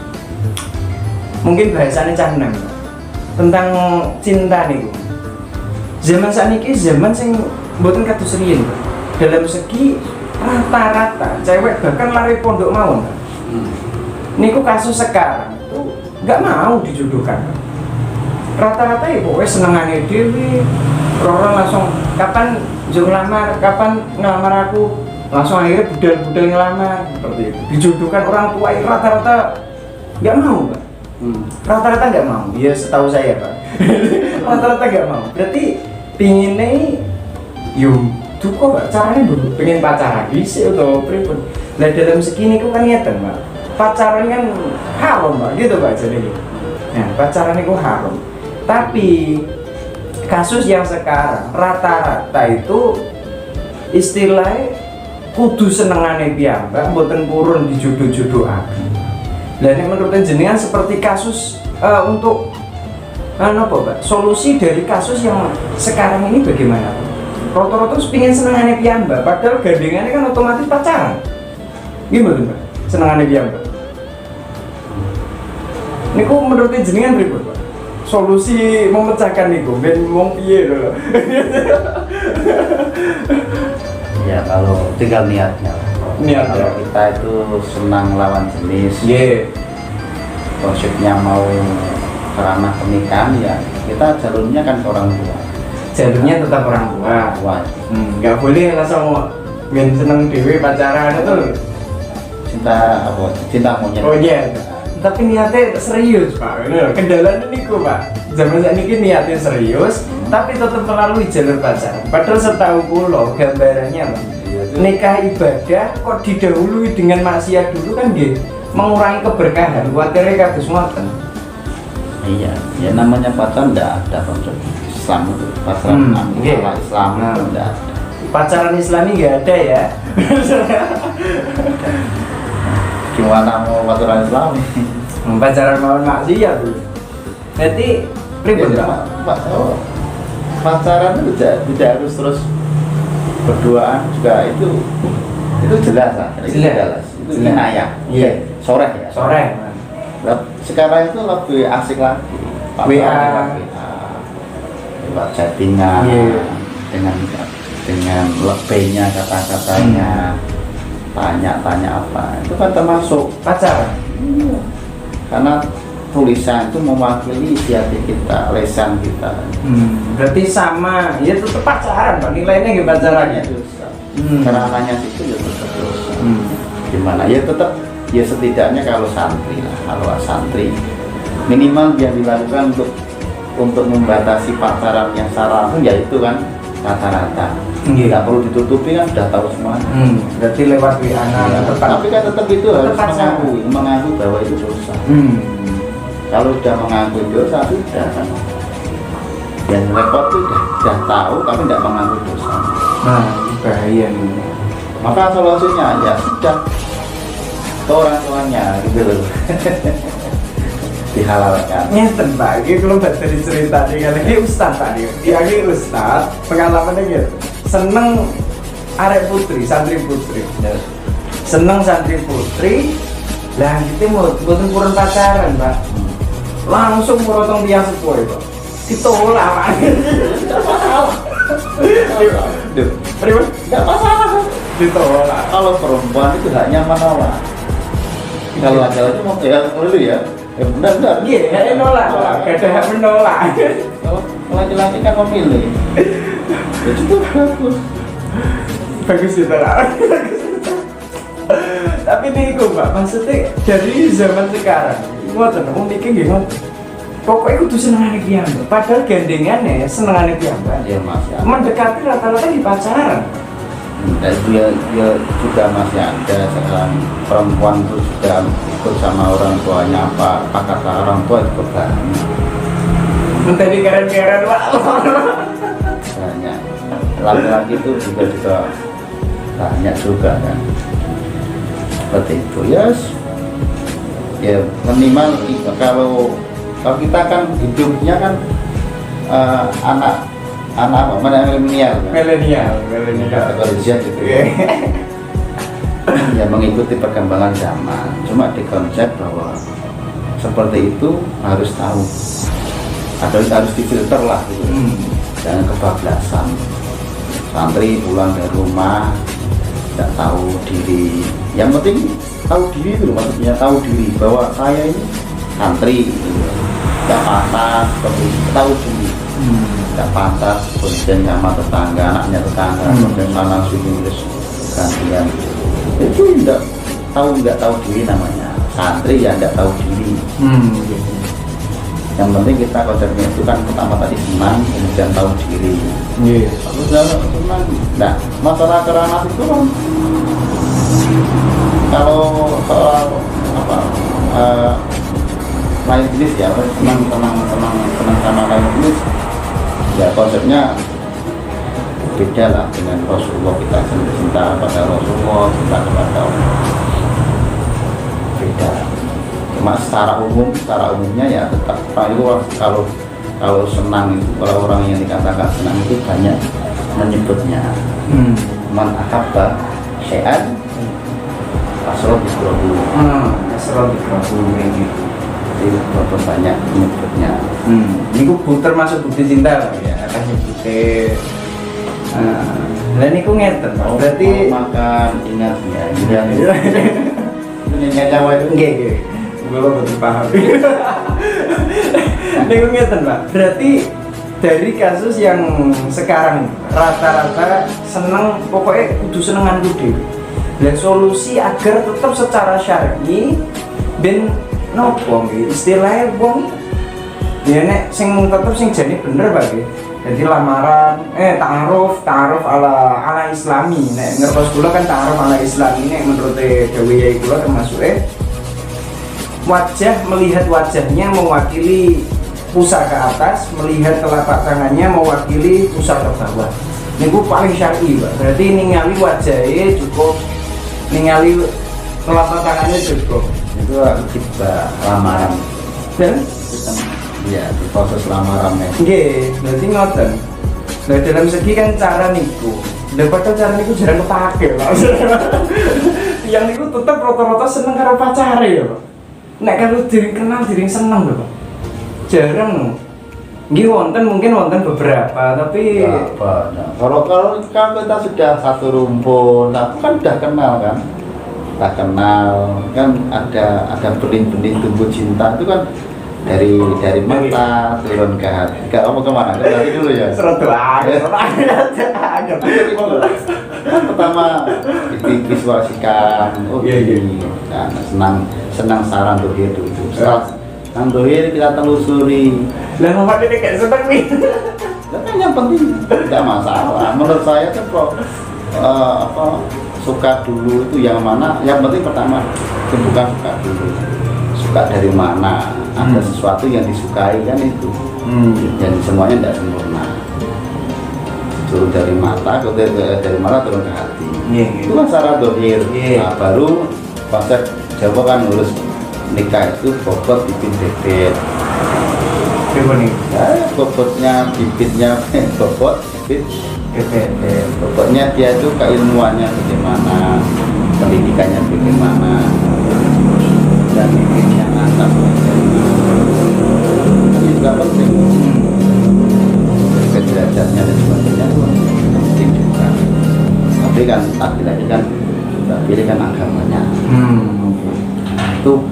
Speaker 1: Mungkin bahasanya cah enam, Pak. Tentang cinta niku. Zaman sakniki zaman sing mboten kados riyin, Pak. Dalam segi rata-rata cewek bahkan lari pondok mawon, Pak. Niku kasus sekarang itu nggak mau dijodohkan. Rata-rata ya pokoknya senengannya dewi, orang langsung kapan jauh ngelamar, kapan ngelamar aku, langsung akhirnya budal-budal ngelamar seperti itu. Dijodohkan orang tua itu rata-rata nggak mau, Pak. Rata-rata nggak mau, ya setahu saya, Pak. Rata-rata nggak mau. Berarti pinginnya, yuk, tuh kok caranya dulu pengen pacaran bisa atau pripun. Nah dalam segini kok kan nyeten, Pak. Pacaran kan haram, Pak, gitu, Pak, jadi. Nah, pacaran itu haram. Tapi kasus yang sekarang rata-rata itu istilahnya kudu senengane piyambak mboten purun dijodoh-jodohaken. Lah nek menurut jenengan seperti kasus untuk apa, Pak? Solusi dari kasus yang sekarang ini bagaimana, Pak? Rata-rata pengen senengane piyambak padahal gandengannya kan otomatis pacaran. Gimana, Pak? Senengane piyambak. Niku menurut jenengan pripun, Pak? Solusi memecahkan niku ben wong piye lho.
Speaker 2: Ya kalau tinggal niatnya. Kalau kita itu senang lawan jenis, konsepnya mau kerana pernikahan, ya kita jalurnya kan ke orang tua.
Speaker 1: Jalurnya tetap orang tua. Nggak boleh langsung main seneng dewe pacaran itu.
Speaker 2: Cinta monyet.
Speaker 1: Oh iya. Tapi niatnya serius, Pak. Kendalanya niku, Pak. Zaman saat ini niatnya serius, tapi tetap melalui jalur pacaran. Padahal setahu kula gambarannya, Pak. Nikah ibadah kok didahului dengan maksiat dulu kan nggih mengurangi keberkahan. Kuwatirnya kados ngoten.
Speaker 2: Iya, ya namanya pacaran enggak ada konsep Islam itu. Pacaran Islam itu enggak ada.
Speaker 1: Pacaran Islami nggak ada ya.
Speaker 2: Gimana mau pacaran Islami?
Speaker 1: Pacaran mawon maksiat tuh. Berarti ribet,
Speaker 2: Pak. Pacaran itu tidak harus terus berduaan juga, itu jelas lah.
Speaker 1: Jelas.
Speaker 2: Itu inayah.
Speaker 1: Iya.
Speaker 2: Sore ya.
Speaker 1: Sore.
Speaker 2: Sekarang itu lebih asik lagi.
Speaker 1: WA,
Speaker 2: lewat chattingan, dengan lebihnya kata-katanya, tanya apa, itu kan termasuk
Speaker 1: pacaran.
Speaker 2: Karena tulisan itu mewakili isi hati kita, lesan kita.
Speaker 1: Berarti sama, ya tetap pacaran, Pak. Nilainya nggak pacarannya.
Speaker 2: Karena nanya situ ya tetap dosa. Gimana? Ya tetap, ya setidaknya kalau santri minimal yang dilakukan untuk membatasi pacaran yang salah itu, yaitu kan rata-rata. Nggak perlu ditutupi, kan sudah tahu semua.
Speaker 1: Berarti lewat WA.
Speaker 2: Tapi kan tetap itu harus mengaku bahwa itu dosa. Kalau sudah mengakui dosa sudah kan. Yang repot itu sudah tahu tapi tidak mengakui dosa.
Speaker 1: Nah, ini bahaya nih.
Speaker 2: Maka solusinya ya sudah ke orang tuanya gitu loh. Dihalalkan.
Speaker 1: Ngeten Pak, ini kalau dari cerita nih kali ini Ustadz tadi, dia ini Ustadz pengalamannya gitu, seneng arek putri, santri putri, seneng santri putri, lah kita mau buatin kurang pacaran Pak, langsung merotong tiang sepuh itu, ditolak Pak, tidak masalah,
Speaker 2: Tidak masalah.
Speaker 1: ditolak.
Speaker 2: Kalau perempuan itu haknya menolak. Kalau laki-laki mau ya dulu ya. Ya benar.
Speaker 1: Iya, ya nolak, gak ada hak menolak.
Speaker 2: Kalau laki-laki kan memilih. Ya cukup bagus.
Speaker 1: Bagus ditolak. Tapi nih Mbak, maksudnya dari zaman sekarang, ngoten, aku mikir gimana? Pokoknya kudu senengane piyambak. Padahal gandengannya senengane piyambak.
Speaker 2: Ya mas ya.
Speaker 1: Mendekati rata-rata di pacaran.
Speaker 2: Dan dia juga masih ada sekarang perempuan itu sudah ikut sama orang tuanya apa kata orang tua itu banyak.
Speaker 1: Menteri keren-keren Pak.
Speaker 2: Banyak. Laki-laki itu juga banyak juga kan. Seperti itu ya minimal kalau kita kan hidupnya kan anak apa milenial kan?
Speaker 1: Milenial.
Speaker 2: Kategorisian gitu ya mengikuti perkembangan zaman, cuma di konsep bahwa seperti itu harus tahu atau harus difilter lah gitu. Jangan kebablasan santri pulang dari rumah tidak tahu diri. Yang penting tahu diri itu, maksudnya tahu diri bahwa saya ini santri gitu. Tidak pantas, tapi tahu diri. Tidak pantas kemudian sama tetangga, anaknya tetangga, kemudian sana sini terus gantian. Itu nggak tahu diri namanya. Santri ya nggak tahu diri. Yang penting kita konsepnya itu kan pertama tadi senang, kemudian tahu diri. Terus senang. Nah, masalah keramat itu kan kalau soal apa lain jenis ya, senang sama lain jenis. Ya konsepnya beda lah dengan Rasulullah, kita cinta pada Rasulullah, cinta kepada Allah, beda. Cuma secara umumnya ya tetap kalau senang itu, kalau orang yang dikatakan senang itu banyak menyebutnya man ahabba syai'an asra biqrabu gitu. Jadi berapa banyak menyebutnya.
Speaker 1: Ini ku termasuk bukti cinta Pak ya, akan nyebutnya. Lah niku ngeten Pak. Berarti
Speaker 2: mau makan ingat ya, itu nyanyi Jawa itu.
Speaker 1: nggih. Gua betul paham. Niku ngeten Pak. Berarti dari kasus yang sekarang rata-rata seneng, pokoknya kudu senengan kudu. Dan solusi agar tetap secara syar'i ben nopo nggih istilahnya wong ya nek sing tetep sing jane bener Pak nggih. Jadi lamaran ta'aruf ala islami. Nek ngertos kula kan ta'aruf ala islami nek menurut dewe yai kula termasuk wajah, melihat wajahnya mewakili pusar ke atas, melihat telapak tangannya mewakili pusar ke bawah. Niku paling syar'i Pak. Berarti ningali wajahnya cukup, ningali telapak tangannya cukup.
Speaker 2: Itu kita lamaran
Speaker 1: Dan
Speaker 2: ya di proses lamarannya.
Speaker 1: nggih, berarti ngoten. Nah, dalam segi kan cara niku. Lha padahal cara niku jarang kepake, Pak. Yang niku tetep rata-rata seneng karo pacare ya, Pak. Nek kalau diri kenal diri seneng lho, Pak. Jarang. Nggih mungkin wonten beberapa, tapi
Speaker 2: banyak. Kalau kan kita sudah satu rumpun, aku kan udah kenal kan. Tak kenal kan ada benih-benih tumbuh cinta itu kan dari mata turun ke hati. Kamu kemana? Ke hati dulu ya.
Speaker 1: Serodo agak.
Speaker 2: Kan pertama divisualisasikan. Oh ini. Nah, senang saran dohir dulu. Setelah dohir kita telusuri.
Speaker 1: Lah Muhammad ini kayak seneng nih.
Speaker 2: Tapi yang penting tidak masalah. Menurut saya kan kok suka dulu itu yang mana? Yang penting pertama itu bukan suka dulu. Suka dari mana? ada sesuatu yang disukai kan itu. Jadi semuanya tidak sempurna. Turun dari mata, dari mata turun ke hati. Itu kan secara dohir. Nah, baru konsep Jawa kan ngurus nikah itu bobot bibit bebet. Bobotnya bibitnya bobot bibit bebet. Bobotnya dia itu keilmuannya bagaimana, pendidikannya bagaimana, dan bibitnya atas ini juga penting. Derajatnya dan sebagainya penting juga. Tapi kan lagi kan kita pilih kan agamanya. Itu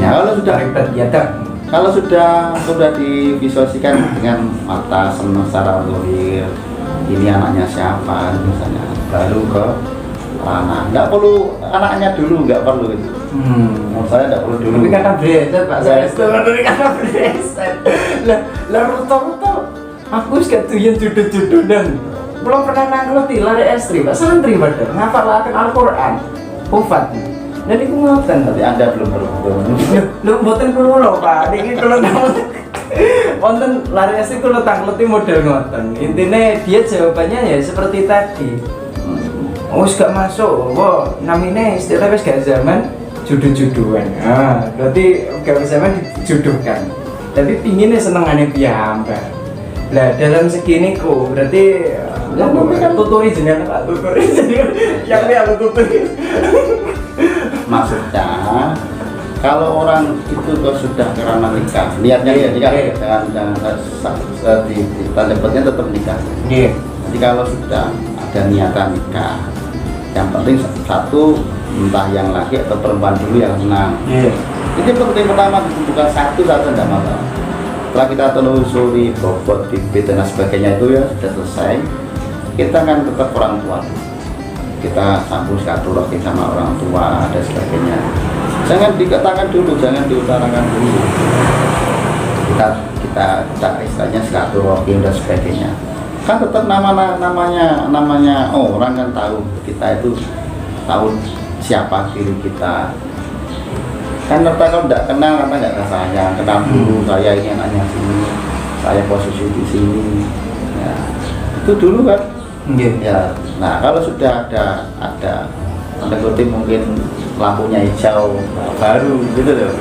Speaker 2: kalau sudah
Speaker 1: ribet ya tak.
Speaker 2: Kalau sudah divisualisasikan dengan mata secara zahir, ini anaknya siapa misalnya, baru ke anak. Nggak perlu anaknya dulu, nggak perlu itu. Menurut saya nggak perlu dulu.
Speaker 1: Tapi kata breset Pak, saya setuju kata breset. Lah ruto-ruto aku gak tujuan jodoh-jodoh dan belum pernah nangkleti lari estri Pak, santri padahal ngafalaken Al-Qur'an hufat. Jadi aku ngoten
Speaker 2: tapi Anda belum beruntung.
Speaker 1: Lu mboten kula lho Pak, niki kula wonten lari estri kula tangkleti model ngoten. Intine dia jawabannya ya seperti tadi. Wis gak masuk, kok namine istilah wis gak zaman jodoh-jodohan. Berarti gak zaman dijodohkan. Tapi pinginnya senengane piyambak. Lah dalam segini ku berarti tuturi jenengan Pak, tuturi jenengan yang dia tuturi.
Speaker 2: Maksudnya kalau orang itu kalau sudah karena nikah, niatnya ya nikah, jangan di tanda petiknya tetap nikah. Jadi kalau sudah ada niatan nikah, yang penting satu entah yang laki atau perempuan dulu yang senang. Itu penting pertama, bukan satu tidak masalah. Setelah kita telusuri bobot bibit dan sebagainya itu ya sudah selesai, kita kan tetap orang tua, kita sambung silaturahmi sama orang tua dan sebagainya. Jangan dikatakan dulu, jangan diutarakan dulu. Kita istilahnya silaturahmi dan sebagainya. Kan tetap namanya orang kan tahu kita itu tahu siapa diri kita. Kan kalau tidak kenal karena nggak sayang, kenal dulu saya ini anaknya sini, saya posisi di sini, ya, itu dulu kan. Ya, nah kalau sudah ada tanda kutip mungkin lampunya hijau baru gitu loh.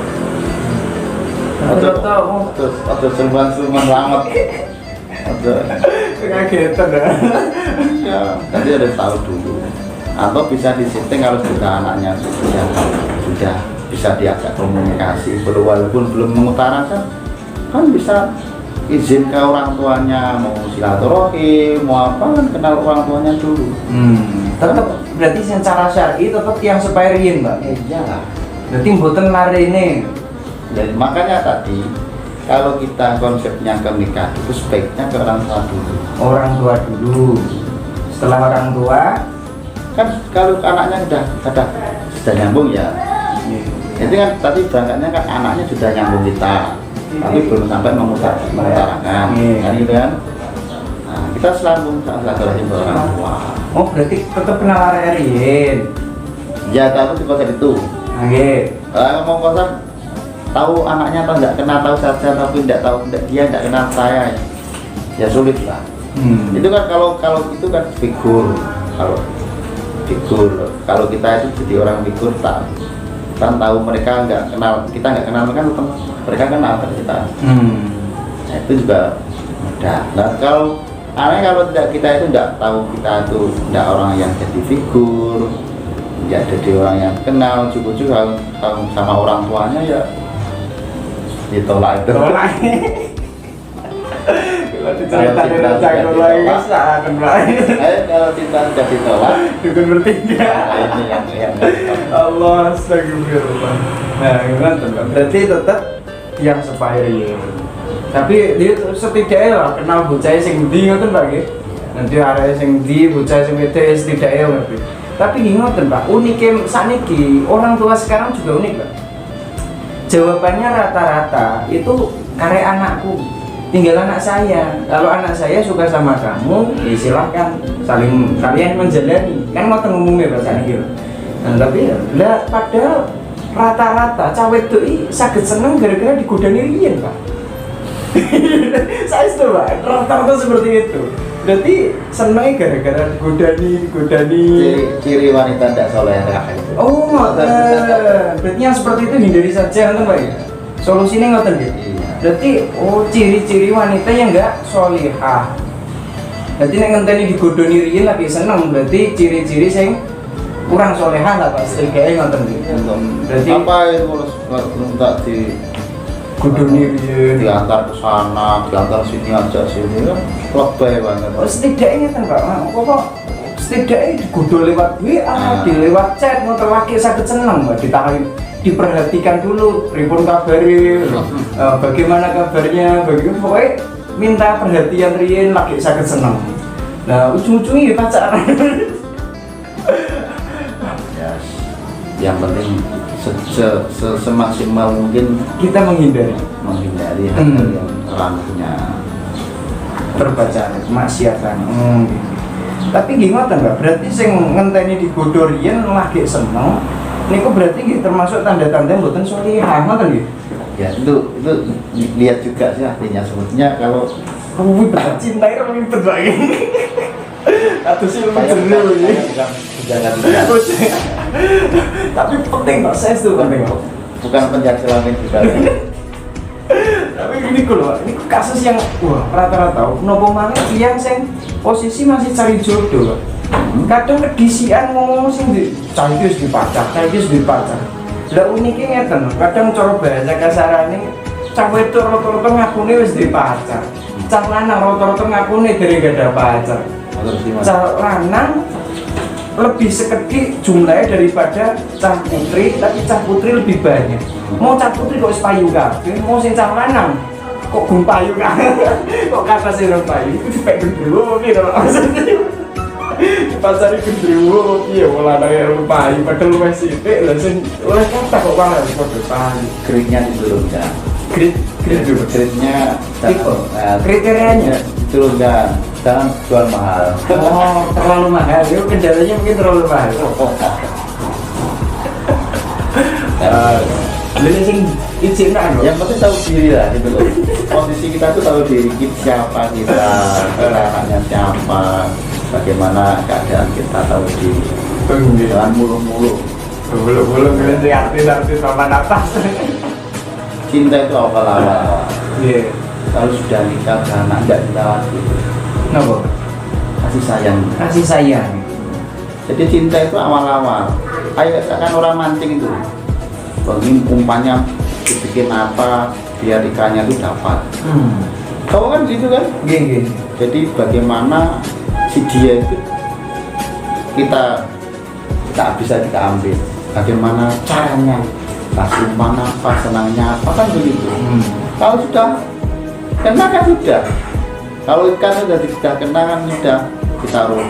Speaker 2: Atau serban selamat.
Speaker 1: Kagetan dah.
Speaker 2: Ya, tadi harus tahu dulu. Atau bisa disetting kalau sudah anaknya sudah bisa diajak komunikasi, walaupun belum mengutarakan, kan bisa izin ke orang tuanya, mau silaturahmi, mau apa, kan kenal orang tuanya dulu.
Speaker 1: Tetap berarti secara syar'i tetap yang sepairin Mbak.
Speaker 2: Iya.
Speaker 1: Berarti mboten lari ini.
Speaker 2: Dan makanya tadi kalau kita konsepnya ke nikah itu sebaiknya ke orang tua dulu.
Speaker 1: Orang tua dulu. Setelah orang tua,
Speaker 2: kan kalau anaknya sudah nyambung ya. Itu kan tadi berangkatnya kan anaknya sudah nyambung kita, tapi belum sampai mengutarakan, kan gitu kan? Nah, kita selalu silaturahmi ke orang tua.
Speaker 1: Oh berarti tetap kenal Arien.
Speaker 2: Ya kalau di konsep itu. Kalau mau konsep tahu anaknya atau tidak kenal, tahu saja tapi tidak tahu dia tidak kenal saya, ya sulit lah. Itu kan kalau itu kan figur, kalau kita itu jadi orang figur kan tahu mereka nggak kenal, kita nggak kenal kan mereka kenal kan kita. Nah, itu juga mudah. Nah kalau tidak kita itu nggak tahu kita itu tidak orang yang jadi figur, ya jadi orang yang kenal, cukup tahu sama orang tuanya ya ditolak itu. Kalau kita sudah ditolak,
Speaker 1: dukun bertiga.
Speaker 2: Ini yang
Speaker 1: Allah astagfirullah. Nah, gimana tuh? Berarti tetap yang sepairing. Tapi dia setidaknya lah kenal bocah sing ndi ngoten Pak nggih. Nanti arek sing ndi bocah sing wedok setidaknya ngerti. Tapi ngoten Pak, uniknya sakniki orang tua sekarang juga unik Pak. Jawabannya rata-rata itu karek anakku, tinggal anak saya. Kalau anak saya suka sama kamu, ya silahkan saling kalian menjalani. Kan ngoten umumnya Pak sakniki. Nah, tapi ya, padahal rata-rata cawe itu sakit seneng gara-gara digodani riyen Pak. Saya itu Pak, rata-rata seperti itu. Berarti senengnya gara-gara digodani.
Speaker 2: Ciri wanita tidak solehah itu.
Speaker 1: Oh, berarti yang seperti itu hindari saja kan Pak ya? Solusinya ngoten gitu.
Speaker 2: Iya.
Speaker 1: Berarti ciri-ciri wanita yang enggak solihah. Berarti nek ngenteni digodoni riyen lagi seneng, berarti ciri-ciri sing kurang solehah lah Pak. Setidaknya ngoten gitu. Berarti
Speaker 2: apa itu kalau minta di
Speaker 1: godoni riyen.
Speaker 2: diantar ke sana, diantar sini aja sini kan lebay banget.
Speaker 1: Oh, setidaknya kan Pak, kok setidaknya digodol lewat WA, di lewat chat, motor laki sakit seneng Pak, diperhatikan dulu, pripun kabari, bagaimana kabarnya, pokoknya minta perhatian riyen lagi sakit seneng. Nah, ujung-ujungnya pacaran.
Speaker 2: Ya, yang penting semaksimal mungkin
Speaker 1: Kita menghindari
Speaker 2: hal yang ranahnya
Speaker 1: perbacaan, kemaksiatan. Tapi gimana Mbak? Berarti sing ngenteni digodho riyen lagi seneng, niku berarti nggih termasuk tanda-tanda mboten sholihah, ngoten nggih?
Speaker 2: ya itu lihat juga sih artinya sebetulnya kalau
Speaker 1: Ribet, cinta itu ribet lagi. Atau sih lebih jenuh ya.
Speaker 2: jangan
Speaker 1: Tapi penting Pak, saya itu penting Pak.
Speaker 2: bukan penjaga kelamin juga.
Speaker 1: Tapi ini loh, ini kasus yang wah rata-rata nopo maneh yang sing posisi masih cari jodoh Pak. Kadang kedisian ngomong sing cari wis dipacar, Lah uniknya ngeten, kadang cara bahasa kasarane cah wedok rata-rata ngakune wis duwe pacar. Cah lanang rata-rata ngakune dereng gak ada pacar. Cah lanang lebih sekedhik jumlahnya daripada cah putri, tapi cah putri lebih banyak. Mau cah putri kok payu kabeh, mau sing cah lanang kok gung payu kabeh. Kok kata sing payu itu dipek gendruwo piye to maksudnya. Pasar gendruwo piye lanang payu padahal wis sithik lha sing oleh kata kok malah padha payu.
Speaker 2: Gridnya diturunkan. Gridnya
Speaker 1: Kriterianya
Speaker 2: diturunkan, jangan jual mahal.
Speaker 1: oh terlalu mahal, itu kendalanya mungkin terlalu mahal. Jadi sing izin kan
Speaker 2: Yang penting tahu diri lah gitu loh. Posisi kita tuh tahu diri siapa kita anaknya siapa, bagaimana keadaan kita, tahu diri. Jangan mulu-mulu.
Speaker 1: Bulu-bulu ngerti artis papan atas.
Speaker 2: Cinta itu awal-awal.
Speaker 1: Iya.
Speaker 2: Kalau sudah nikah udah anak nggak cinta lagi.
Speaker 1: Kenapa?
Speaker 2: Kasih sayang.
Speaker 1: Kasih sayang.
Speaker 2: Jadi cinta itu awal-awal. Kayak kan orang mancing itu. Bagi umpannya dibikin apa biar ikannya itu dapat. Kau kan gitu kan?
Speaker 1: Gini.
Speaker 2: Jadi bagaimana si dia itu kita bisa kita ambil. Bagaimana caranya? Kasih umpan apa, senangnya apa kan begitu. Kalau sudah kena kan sudah. Kalau ikan sudah kena kan sudah ditaruh.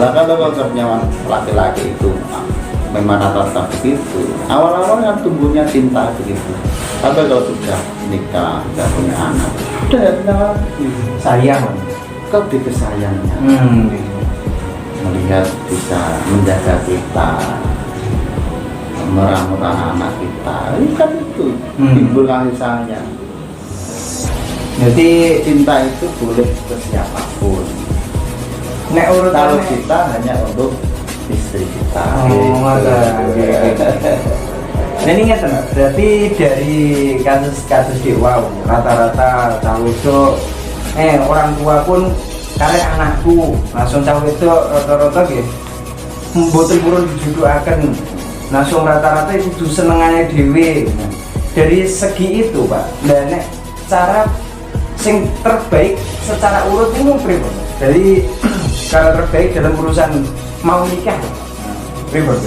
Speaker 2: Nah, kalau nyaman laki-laki itu memang rata-rata begitu. Awal-awal kan tumbuhnya cinta begitu. Tapi kalau sudah nikah, sudah punya anak, udah ya tidak lagi.
Speaker 1: Sayang.
Speaker 2: Lebih ke sayangnya. Melihat bisa menjaga kita, merawat anak-anak kita, ini kan itu timbul kasih sayang.
Speaker 1: Jadi
Speaker 2: Cinta itu boleh ke siapapun.
Speaker 1: nek
Speaker 2: Kalau
Speaker 1: urutannya
Speaker 2: kita hanya untuk istri kita.
Speaker 1: Nah ini ngerti nggak? Berarti dari kasus-kasus di wow rata-rata cawe itu orang tua pun karena anakku langsung cawe itu rata-rata gitu mboten purun dijudukaken langsung rata-rata itu senengannya dewe. Dari segi itu Pak, dan nek cara sing terbaik secara urut ini pripun? Dari cara terbaik dalam urusan mau nikah pripun?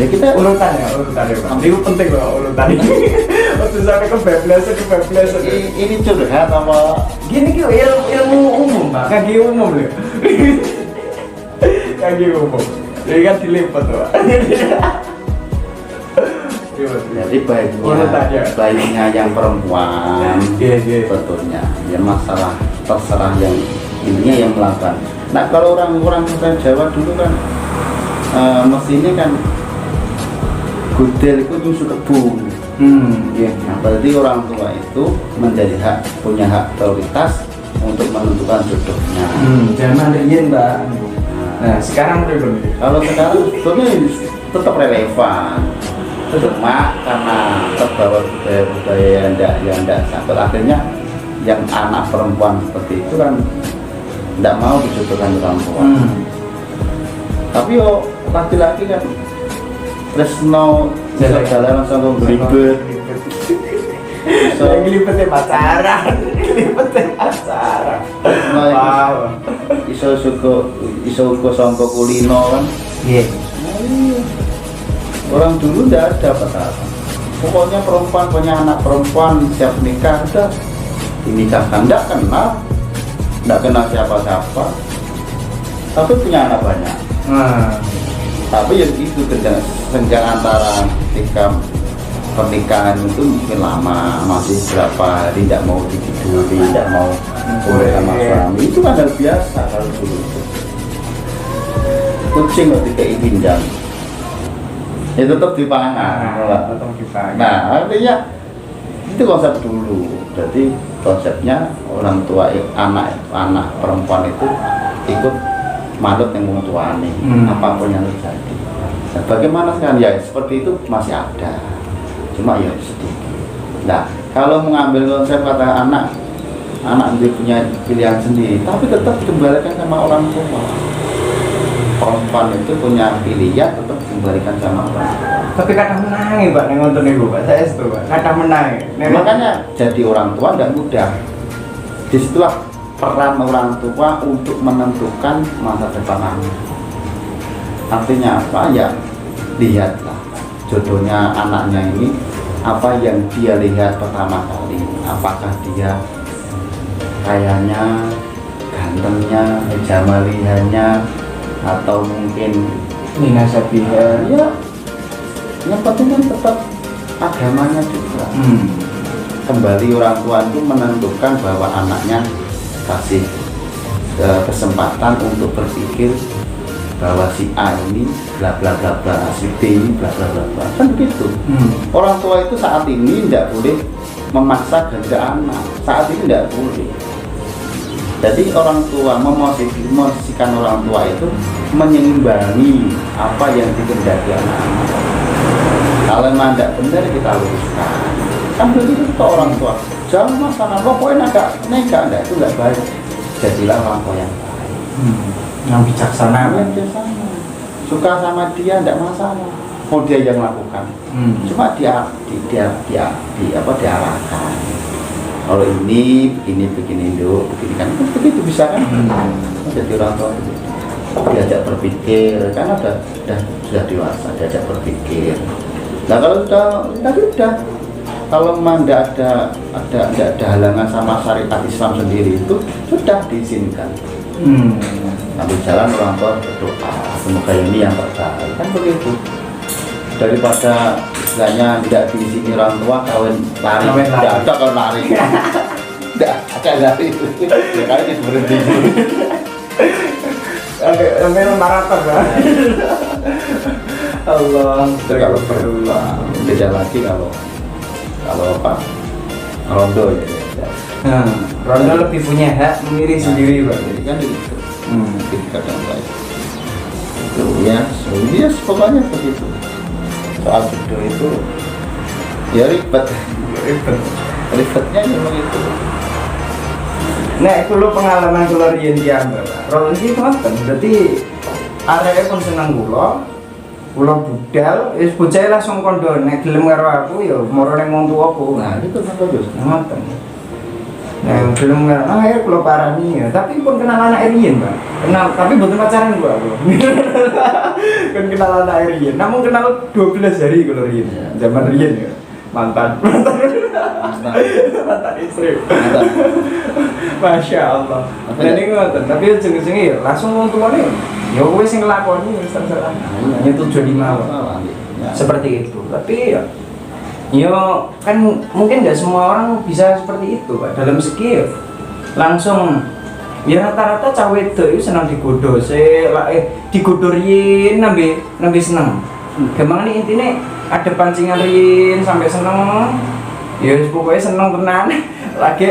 Speaker 2: Ya kita
Speaker 1: urutannya Pak. Itu penting loh urutan ini. Waktu sampai kebablasan.
Speaker 2: ini curhat apa?
Speaker 1: Gini kyo ilmu umum Pak, kaki umum loh. Kaki umum. Jadi kan dilipat Pak.
Speaker 2: Jadi baiknya yang perempuan, betulnya ya masalah terserah yang intinya yang melakukan. Nah kalau orang Jawa dulu kan mestinya kan Gudel itu nyusu kebun.
Speaker 1: Iya.
Speaker 2: Nah, berarti orang tua itu menjadi punya hak prioritas untuk menentukan jodohnya.
Speaker 1: Zaman riyen, Mbak. Nah, sekarang belum.
Speaker 2: Kalau sekarang sebetulnya tetap relevan. Cuma karena terbawa budaya yang tidak sampai akhirnya yang anak perempuan seperti itu kan tidak mau dijodohkan orang tua. Tapi yo laki-laki kan tresno jalan-jalan sama beribet.
Speaker 1: So, ngelipetnya pacaran. Wow.
Speaker 2: Iso sangka kulino kan.
Speaker 1: Iya.
Speaker 2: Orang dulu tidak ada pacaran. Pokoknya perempuan punya anak perempuan siap nikah udah dinikahkan, tidak kenal siapa-siapa, tapi punya anak banyak. Tapi yang itu senjang antara ketika pernikahan itu mungkin lama, masih berapa hari tidak mau ditiduri, tidak mau boleh sama suami, itu kan hal biasa kalau dulu. Kucing kok dikai pinjam, ya tetap dipangan. Nah, artinya itu konsep dulu. Jadi konsepnya orang tua anak perempuan itu ikut manut yang orang tuanya, apapun yang terjadi. Nah, bagaimana sekarang ya seperti itu masih ada, cuma ya sedikit. Nah, kalau mengambil konsep kata anak dia punya pilihan sendiri, tapi tetap dikembalikan sama orang tua. Perempuan itu punya pilihan tetap dikembalikan sama orang tua.
Speaker 1: Tapi kadang menang Pak, nih nonton ibu Pak, saya itu Pak, kadang menang.
Speaker 2: Makanya jadi orang tua tidak mudah. Disitulah peran orang tua untuk menentukan masa depan anak. Artinya apa ya? Lihatlah jodohnya anaknya ini, apa yang dia lihat pertama kali. Apakah dia kayanya, gantengnya, jamalihannya, atau mungkin
Speaker 1: Minasabiha.
Speaker 2: Ya, yang penting kan tetap agamanya juga. Kembali orang tua itu menentukan bahwa anaknya kasih kesempatan untuk berpikir bahwa si A ini bla bla bla bla, si B ini bla bla bla bla, kan begitu. Orang tua itu saat ini tidak boleh memaksa kehendak anak, saat ini tidak boleh. Jadi orang tua memosisikan orang tua itu menyeimbangi apa yang dikehendaki anak-anak. Kalau memang tidak benar kita luruskan. Kan begitu ke orang tua. Jangan masalah, pokoknya nega itu nggak baik. Jadilah orang tua yang baik.
Speaker 1: Yang bijaksana.
Speaker 2: Yang bijaksana. Suka sama dia tidak masalah. Mau dia yang lakukan. Cuma diarahkan. Kalau ini begini dulu, begini kan begitu bisa kan? Jadi orang tua itu diajak berpikir, karena sudah dewasa, diajak berpikir. Nah kalau sudah kalau memang tidak ada halangan sama syariat Islam sendiri itu sudah diizinkan. Ambil jalan orang tua berdoa, semoga ini yang terbaik, kan begitu. Daripada istilahnya tidak diizini orang tua kawin lari, tidak ada kawin lari, tidak ada lari itu, ya kali itu berhenti.
Speaker 1: Oke, memang maraton kan? Allah,
Speaker 2: kalau perlu beda lagi kalau apa rondo ya.
Speaker 1: Rondo lebih punya hak memilih sendiri Pak.
Speaker 2: Jadi kan itu, kadang baik. Itu ya, pokoknya begitu. Soal jodoh itu ya ribetnya memang itu.
Speaker 1: Nah, itu lo pengalaman kula riyen ki ambal. Rondo iki ngoten, berarti areke pun seneng kula budal, wis bocah langsung kondo nek gelem karo aku ya moro ning wong tuaku.
Speaker 2: Nah, itu kan bagus.
Speaker 1: Ngoten. Nah, gelem karo akhir kula parani ya, tapi pun kenal anak riyen, Pak. Kenal, tapi mboten pacaran gua. Kan kenal anak riyen. Namun kenal 12 hari kula riyen. Zaman riyen ya. Mantan istri. Masya Allah. Dan ini ngoten, tapi ujung-ujungnya ya langsung wong tuane ya kowe sing nglakoni wis terserah. Hanya tujuan mawon. Seperti itu. Tapi ya kan mungkin nggak semua orang bisa seperti itu Pak. Dalam segi langsung ya rata-rata cawe itu senang digodo digodo riyen nembe seneng. gampang nih intinya ada pancingan rin sampai seneng ya pokoknya seneng tenan lagi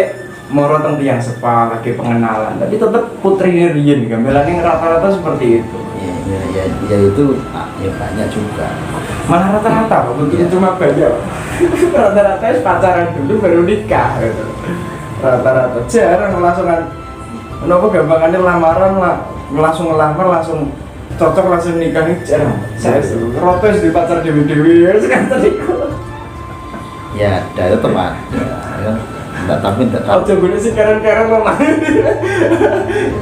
Speaker 1: moro teng tiang sepa lagi pengenalan tapi tetap putri Rian gambarannya rata-rata seperti itu
Speaker 2: ya itu ya banyak juga
Speaker 1: malah rata-rata begitu cuma banyak rata-rata pacaran dulu baru nikah gitu. Rata-rata jarang langsungan kenapa gampangannya lamaran lah langsung ngelamar langsung cocok langsung nikah nih jarang saya rotes di pacar dewi-dewi ya sekarang tadi
Speaker 2: ya ada itu teman ya. Enggak, tapi enggak tahu.
Speaker 1: Coba gue sih keren-keren loh lah.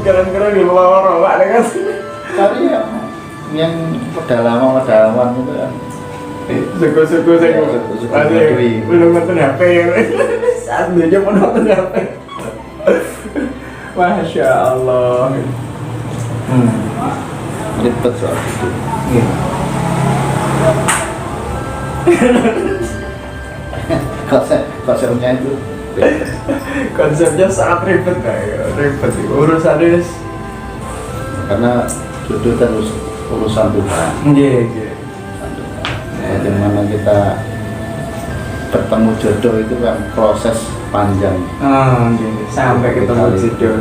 Speaker 1: Keren-keren di luar lah kan.
Speaker 2: Cari yang pedalaman itu kan.
Speaker 1: Suku-suku saya masih belum nonton HP. Saat dia mau nonton HP. Masya Allah.
Speaker 2: Ribet soal itu. Konsepnya itu
Speaker 1: konsepnya sangat ribet ribet urusannya
Speaker 2: karena jodoh kan urusan Tuhan.
Speaker 1: Iya.
Speaker 2: Bagaimana kita bertemu jodoh itu kan proses panjang.
Speaker 1: Sampai ketemu jodoh.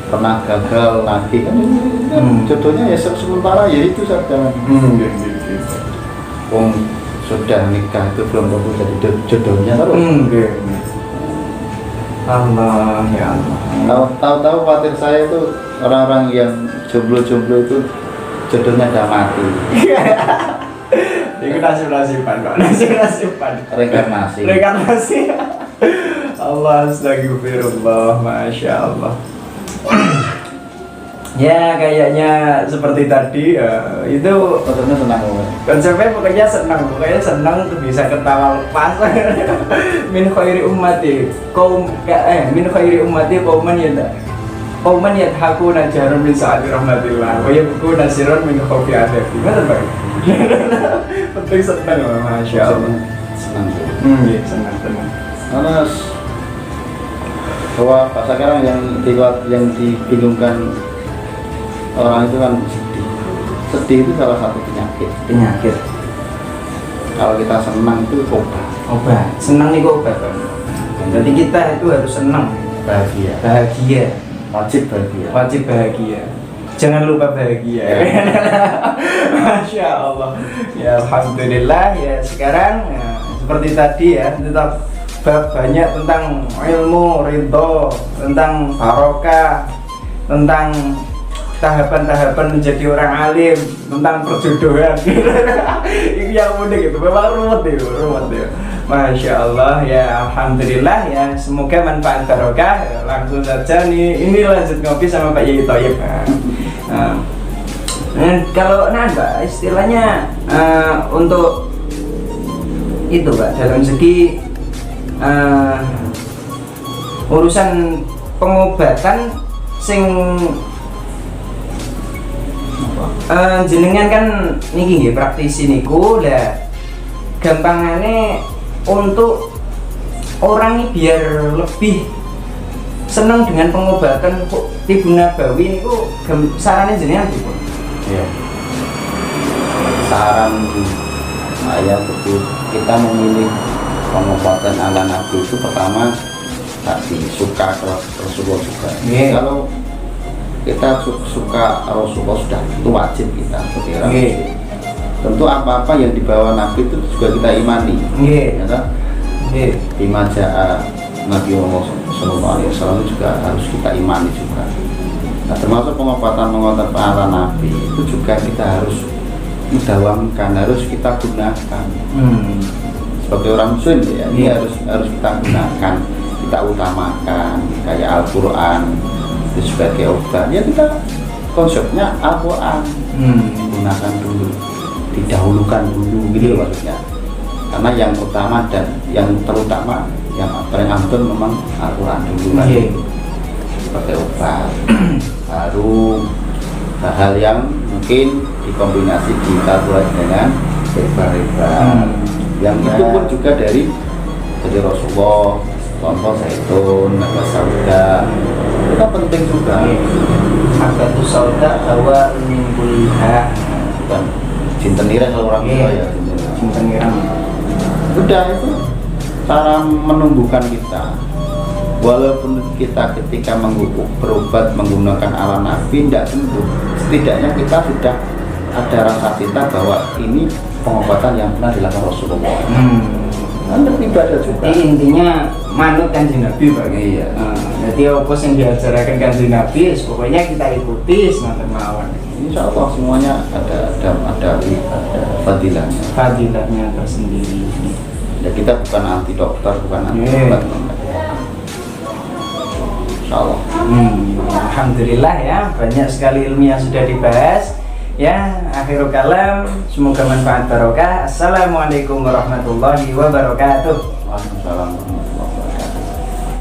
Speaker 2: Pernah gagal lagi kan jodohnya ya sementara ya itu saja. Sudah nikah itu belum tentu jadi jodohnya terus.
Speaker 1: Allah ya Allah.
Speaker 2: Tahu khawatir saya itu orang-orang yang jomblo-jomblo itu jodohnya udah mati.
Speaker 1: Itu nasib-nasiban Pak. Nasib-nasiban. Reinkarnasi. Allah astagfirullah, masya Allah. Ya kayaknya seperti tadi itu
Speaker 2: konsepnya senang
Speaker 1: konsepnya pokoknya senang tuh bisa ketawa lepas. Min khairi ummati qauman yadhakuna jarum min sa'ati rahmatillah wa yabkuna sirran min khawfi adabi. Betul Pak. Penting senang masya Allah.
Speaker 2: Senang.
Speaker 1: Iya senang.
Speaker 2: Karena bahwa sekarang yang dibingungkan orang itu kan sedih itu salah satu penyakit. Kalau kita senang itu obat
Speaker 1: senang nih obat Pak. Jadi kita itu harus senang, bahagia, wajib bahagia, jangan lupa bahagia. Masya Allah ya alhamdulillah ya sekarang ya, seperti tadi ya tetap banyak tentang ilmu ridho, tentang barokah, tentang tahapan-tahapan menjadi orang alim, tentang perjodohan. Ini yang unik itu, memang rumit ya. Masya Allah ya alhamdulillah ya semoga manfaat barokah. Langsung saja ini lanjut ngopi sama Pak Yai Thoyib. Kalau Mbak istilahnya untuk itu Pak dalam segi urusan pengobatan sing jenengan kan niki nggih praktisi niku lah gampangane untuk orang ini biar lebih senang dengan pengobatan Tibu Nabawi niku sarannya jenengan pripun?
Speaker 2: Ya. Saran saya betul kita memilih pengobatan ala Nabi itu pertama tadi suka Rasulullah juga. Kalau kita suka Rasulullah sudah itu wajib kita sebagai orang Muslim. Tentu apa-apa yang dibawa Nabi itu juga kita imani. Ya kan? Bima ja'a Nabi Muhammad SAW juga harus kita imani juga. Nah, termasuk pengobatan ala Nabi itu juga kita harus mendawamkan, harus kita gunakan. Sebagai orang Muslim ya, ini harus kita gunakan, kita utamakan kayak Al-Quran itu sebagai obat. Ya kita konsepnya Al-Quran gunakan dulu, didahulukan dulu gitu maksudnya. Karena yang utama dan yang terutama yang paling ampuh memang Al-Quran dulu kan sebagai obat. Baru hal yang mungkin dikombinasi kita buat dengan riba-riba yang itu pun juga dari Rasulullah, contoh zaitun, naga sauda itu penting juga.
Speaker 1: Naga sauda hawa min kulliha.
Speaker 2: Cinten ireng kalau orang tua ya.
Speaker 1: Cinten ireng.
Speaker 2: Udah itu cara menumbuhkan kita. Walaupun kita ketika berobat menggunakan ala Nabi tidak sembuh, setidaknya kita sudah ada rasa cinta bahwa ini pengobatan yang pernah dilakukan Rasulullah. Untuk ibadah juga.
Speaker 1: Jadi intinya manut Kanjeng Nabi Pak.
Speaker 2: Iya.
Speaker 1: Jadi apa yang diajarkan Kanjeng Nabi, pokoknya kita ikuti semangat mawon.
Speaker 2: Insya Allah semuanya ada fadilahnya.
Speaker 1: Fadilahnya tersendiri.
Speaker 2: Ya kita bukan anti dokter, bukan anti obat. Insya Allah.
Speaker 1: Alhamdulillah ya, banyak sekali ilmu yang sudah dibahas. Ya, akhirul kalam, semoga manfaat barokah. Assalamualaikum warahmatullahi wabarakatuh.
Speaker 2: Waalaikumsalam.